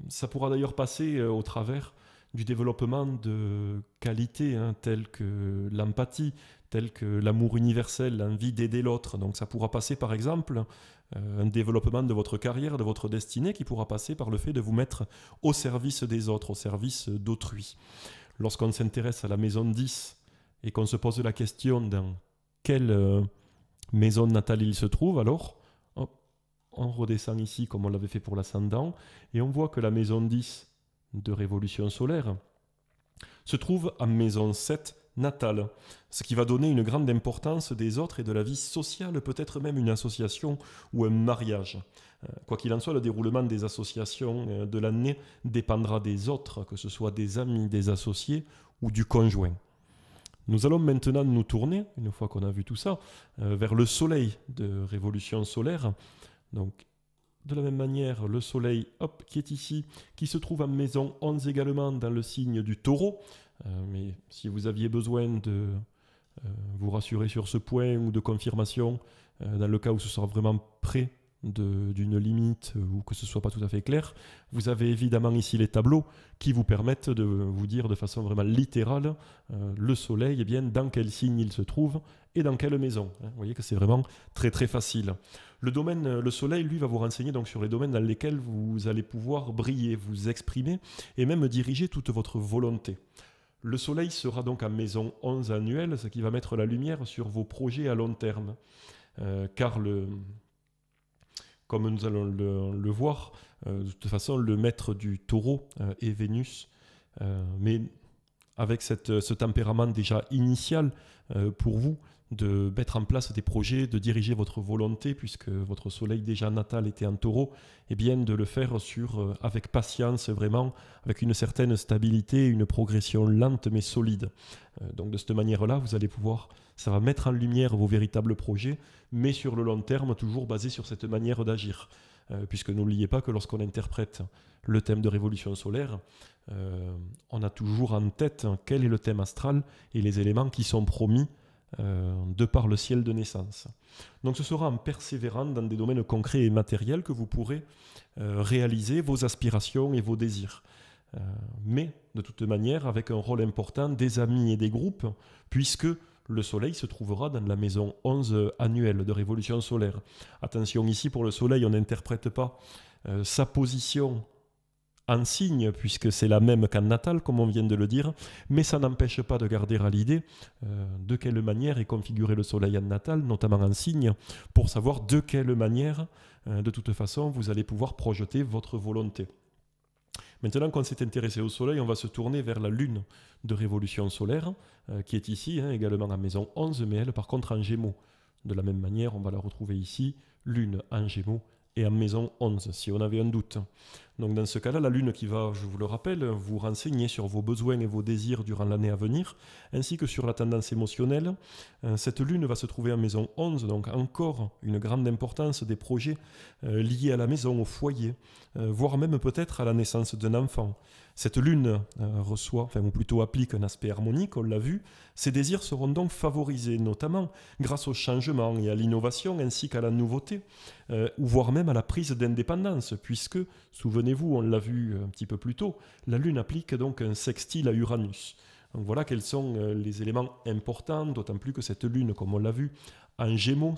Speaker 1: Ça pourra d'ailleurs passer au travers du développement de qualités telles que l'empathie, telles que l'amour universel, l'envie d'aider l'autre. Donc ça pourra passer par exemple un développement de votre carrière, de votre destinée, qui pourra passer par le fait de vous mettre au service des autres, au service d'autrui. Lorsqu'on s'intéresse à la maison 10 et qu'on se pose la question dans quelle maison natale il se trouve, alors on redescend ici comme on l'avait fait pour l'ascendant et on voit que la maison 10 de Révolution solaire se trouve en maison 7 natale, ce qui va donner une grande importance des autres et de la vie sociale, peut-être même une association ou un mariage. Quoi qu'il en soit, le déroulement des associations de l'année dépendra des autres, que ce soit des amis, des associés ou du conjoint. Nous allons maintenant nous tourner, une fois qu'on a vu tout ça, vers le soleil de Révolution solaire. Donc, de la même manière, le soleil, qui est ici, qui se trouve en maison 11 également dans le signe du taureau. Mais si vous aviez besoin de vous rassurer sur ce point ou de confirmation, dans le cas où ce sera vraiment près d'une limite ou que ce soit pas tout à fait clair, vous avez évidemment ici les tableaux qui vous permettent de vous dire de façon vraiment littérale le soleil, eh bien, dans quel signe il se trouve et dans quelle maison. Vous voyez que c'est vraiment très très facile. Le soleil, lui, va vous renseigner donc sur les domaines dans lesquels vous allez pouvoir briller, vous exprimer et même diriger toute votre volonté. Le soleil sera donc en maison 11 annuelle, ce qui va mettre la lumière sur vos projets à long terme. Car comme nous allons le voir, de toute façon, le maître du taureau est Vénus, mais avec ce tempérament déjà initial pour vous, de mettre en place des projets, de diriger votre volonté, puisque votre soleil déjà natal était en taureau, et bien de le faire avec patience, vraiment, avec une certaine stabilité, une progression lente mais solide. Donc de cette manière-là, vous allez pouvoir, ça va mettre en lumière vos véritables projets, mais sur le long terme, toujours basé sur cette manière d'agir. Puisque n'oubliez pas que lorsqu'on interprète le thème de révolution solaire, on a toujours en tête quel est le thème astral et les éléments qui sont promis de par le ciel de naissance. Donc ce sera en persévérant dans des domaines concrets et matériels que vous pourrez réaliser vos aspirations et vos désirs. Mais de toute manière avec un rôle important des amis et des groupes, puisque le soleil se trouvera dans la maison 11 annuelle de révolution solaire. Attention, ici pour le soleil, on n'interprète pas sa position en signe, puisque c'est la même qu'en natal, comme on vient de le dire, mais ça n'empêche pas de garder à l'idée de quelle manière est configuré le soleil en natal, notamment en signe, pour savoir de quelle manière, de toute façon, vous allez pouvoir projeter votre volonté. Maintenant qu'on s'est intéressé au soleil, on va se tourner vers la lune de révolution solaire, qui est ici, également en maison 11, mais elle par contre en gémeaux. De la même manière, on va la retrouver ici, lune en gémeaux et en maison 11, si on avait un doute. Donc dans ce cas-là, la lune qui va, je vous le rappelle, vous renseigner sur vos besoins et vos désirs durant l'année à venir, ainsi que sur la tendance émotionnelle. Cette lune va se trouver en maison 11, donc encore une grande importance des projets liés à la maison, au foyer, voire même peut-être à la naissance d'un enfant. Cette lune reçoit, ou plutôt applique un aspect harmonique, on l'a vu. Ces désirs seront donc favorisés, notamment grâce au changement et à l'innovation, ainsi qu'à la nouveauté, ou voire même à la prise d'indépendance, puisque, souvenez-vous, on l'a vu un petit peu plus tôt, la lune applique donc un sextile à Uranus. Donc voilà quels sont les éléments importants, d'autant plus que cette lune, comme on l'a vu, en Gémeaux,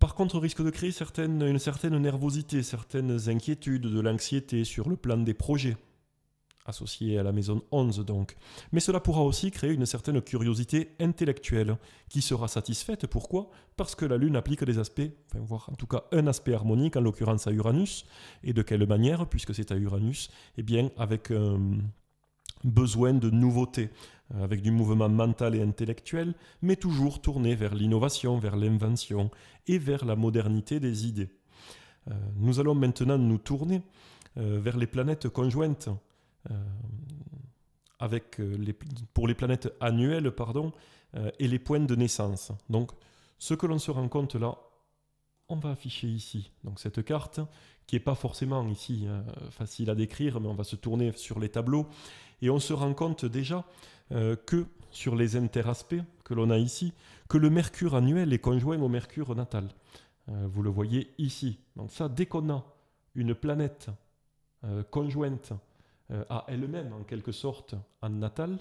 Speaker 1: par contre, risque de créer une certaine nervosité, certaines inquiétudes, de l'anxiété sur le plan des projets, associés à la maison 11 donc. Mais cela pourra aussi créer une certaine curiosité intellectuelle, qui sera satisfaite. Pourquoi ? Parce que la Lune applique des aspects, voire en tout cas un aspect harmonique, en l'occurrence à Uranus. Et de quelle manière ? Puisque c'est à Uranus, eh bien avec besoin de nouveautés, avec du mouvement mental et intellectuel, mais toujours tourné vers l'innovation, vers l'invention et vers la modernité des idées. Nous allons maintenant nous tourner vers les planètes conjointes, pour les planètes annuelles, et les points de naissance. Donc, ce que l'on se rend compte là, on va afficher ici donc cette carte, qui n'est pas forcément ici facile à décrire, mais on va se tourner sur les tableaux, et on se rend compte déjà que sur les interaspects que l'on a ici, que le Mercure annuel est conjoint au Mercure natal. Vous le voyez ici. Donc ça, dès qu'on a une planète conjointe à elle-même, en quelque sorte, en natal,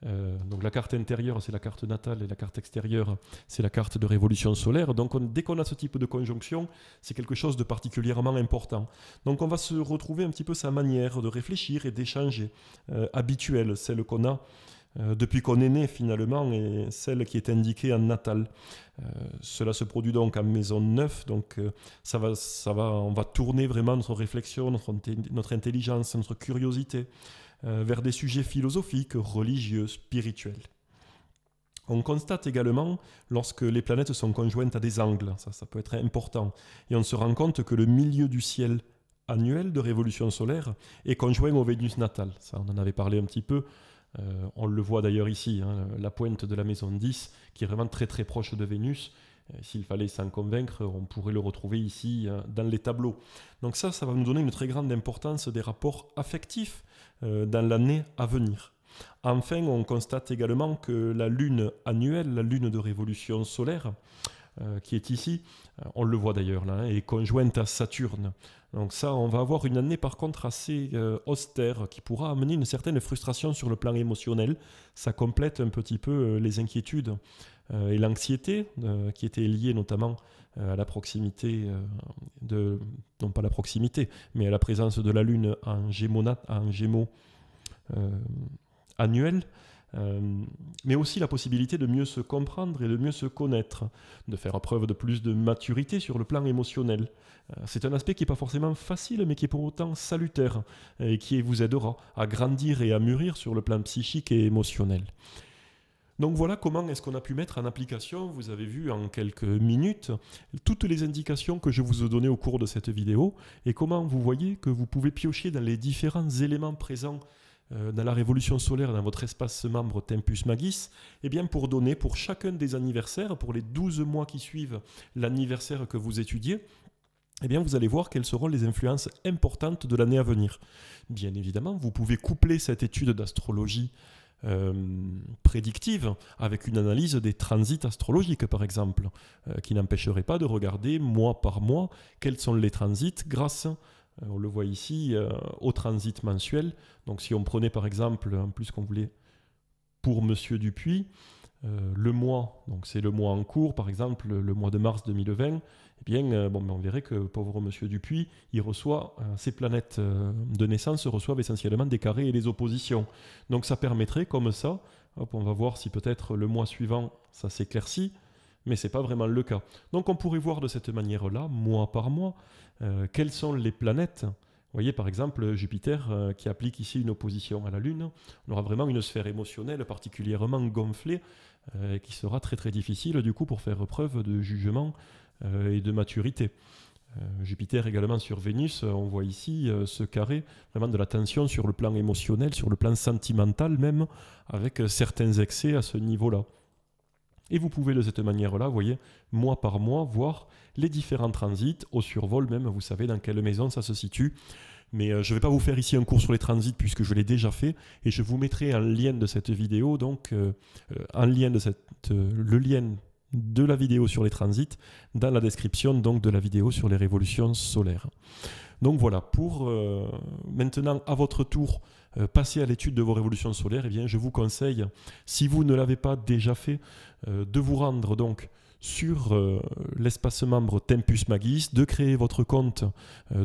Speaker 1: donc la carte intérieure, c'est la carte natale, et la carte extérieure, c'est la carte de révolution solaire. Donc dès qu'on a ce type de conjonction, c'est quelque chose de particulièrement important. Donc on va se retrouver un petit peu sa manière de réfléchir et d'échanger habituelle, celle qu'on a depuis qu'on est né finalement, et celle qui est indiquée en natal. Cela se produit donc en maison 9, donc on va tourner vraiment notre réflexion, notre intelligence, notre curiosité vers des sujets philosophiques, religieux, spirituels. On constate également, lorsque les planètes sont conjointes à des angles, ça peut être important, et on se rend compte que le milieu du ciel annuel de révolution solaire est conjoint au Vénus natal. Ça, on en avait parlé un petit peu. On le voit d'ailleurs ici, la pointe de la maison 10, qui est vraiment très très proche de Vénus. S'il fallait s'en convaincre, on pourrait le retrouver ici dans les tableaux. Donc ça va nous donner une très grande importance des rapports affectifs dans l'année à venir. Enfin, on constate également que la lune annuelle, la lune de révolution solaire, qui est ici, on le voit d'ailleurs là, est conjointe à Saturne. Donc ça, on va avoir une année par contre assez austère qui pourra amener une certaine frustration sur le plan émotionnel. Ça complète un petit peu les inquiétudes et l'anxiété qui étaient liées notamment à la proximité non pas la proximité, mais à la présence de la Lune en Gémeaux annuel. Mais aussi la possibilité de mieux se comprendre et de mieux se connaître, de faire preuve de plus de maturité sur le plan émotionnel. C'est un aspect qui n'est pas forcément facile, mais qui est pour autant salutaire et qui vous aidera à grandir et à mûrir sur le plan psychique et émotionnel. Donc voilà comment est-ce qu'on a pu mettre en application, vous avez vu en quelques minutes, toutes les indications que je vous ai données au cours de cette vidéo et comment vous voyez que vous pouvez piocher dans les différents éléments présents dans la révolution solaire, dans votre espace membre Tempus Magis, et bien pour donner pour chacun des anniversaires, pour les 12 mois qui suivent l'anniversaire que vous étudiez, eh bien vous allez voir quelles seront les influences importantes de l'année à venir. Bien évidemment, vous pouvez coupler cette étude d'astrologie prédictive avec une analyse des transits astrologiques par exemple, qui n'empêcherait pas de regarder mois par mois quels sont les transits grâce on le voit ici, au transit mensuel. Donc si on prenait par exemple, en plus qu'on voulait pour Monsieur Dupuis, le mois, donc c'est le mois en cours, par exemple le mois de mars 2020, eh bien, on verrait que pauvre Monsieur Dupuis, il reçoit, ses planètes de naissance reçoivent essentiellement des carrés et des oppositions. Donc ça permettrait comme ça, hop, on va voir si peut-être le mois suivant ça s'éclaircit, mais ce n'est pas vraiment le cas. Donc on pourrait voir de cette manière-là, mois par mois, quelles sont les planètes. Vous voyez par exemple Jupiter qui applique ici une opposition à la Lune. On aura vraiment une sphère émotionnelle particulièrement gonflée qui sera très très difficile du coup pour faire preuve de jugement et de maturité. Jupiter également sur Vénus, on voit ici ce carré, vraiment de la tension sur le plan émotionnel, sur le plan sentimental même, avec certains excès à ce niveau-là. Et vous pouvez de cette manière-là, vous voyez, mois par mois, voir les différents transits, au survol même, vous savez dans quelle maison ça se situe. Mais je ne vais pas vous faire ici un cours sur les transits puisque je l'ai déjà fait et je vous mettrai un lien de cette vidéo, donc un lien de le lien de la vidéo sur les transits dans la description donc, de la vidéo sur les révolutions solaires. Donc voilà, pour maintenant à votre tour passer à l'étude de vos révolutions solaires, eh bien, je vous conseille, si vous ne l'avez pas déjà fait, de vous rendre donc sur l'espace membre Tempus Magis, de créer votre compte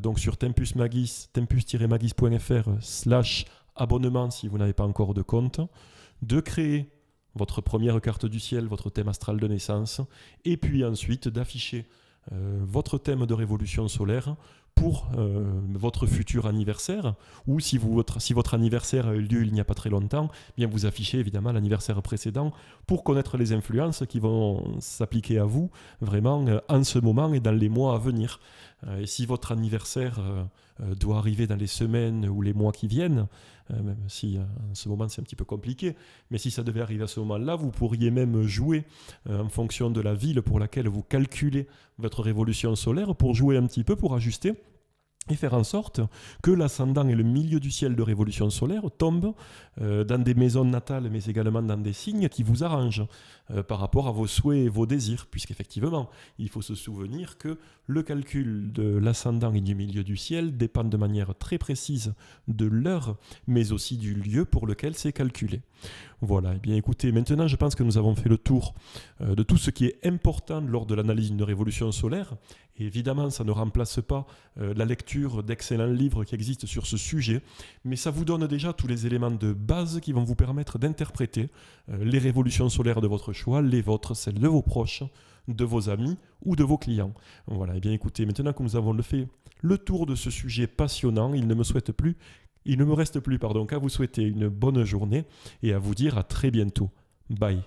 Speaker 1: donc sur tempus-magis.fr/abonnement si vous n'avez pas encore de compte, de créer votre première carte du ciel, votre thème astral de naissance, et puis ensuite d'afficher votre thème de révolution solaire pour votre futur anniversaire, ou si votre anniversaire a eu lieu il n'y a pas très longtemps, bien vous affichez évidemment l'anniversaire précédent pour connaître les influences qui vont s'appliquer à vous vraiment en ce moment et dans les mois à venir. Et si votre anniversaire doit arriver dans les semaines ou les mois qui viennent, même si en ce moment c'est un petit peu compliqué, mais si ça devait arriver à ce moment-là, vous pourriez même jouer en fonction de la ville pour laquelle vous calculez votre révolution solaire, pour jouer un petit peu, pour ajuster et faire en sorte que l'ascendant et le milieu du ciel de révolution solaire tombent dans des maisons natales, mais également dans des signes qui vous arrangent par rapport à vos souhaits et vos désirs, puisqu'effectivement, il faut se souvenir que le calcul de l'ascendant et du milieu du ciel dépend de manière très précise de l'heure, mais aussi du lieu pour lequel c'est calculé. Voilà, et bien écoutez, maintenant je pense que nous avons fait le tour de tout ce qui est important lors de l'analyse d'une révolution solaire. Et évidemment, ça ne remplace pas la lecture d'excellents livres qui existent sur ce sujet, mais ça vous donne déjà tous les éléments de base qui vont vous permettre d'interpréter les révolutions solaires de votre choix, les vôtres, celles de vos proches, de vos amis ou de vos clients. Voilà, et bien écoutez, maintenant que nous avons fait le tour de ce sujet passionnant, il ne me reste plus qu'à vous souhaiter une bonne journée et à vous dire à très bientôt. Bye.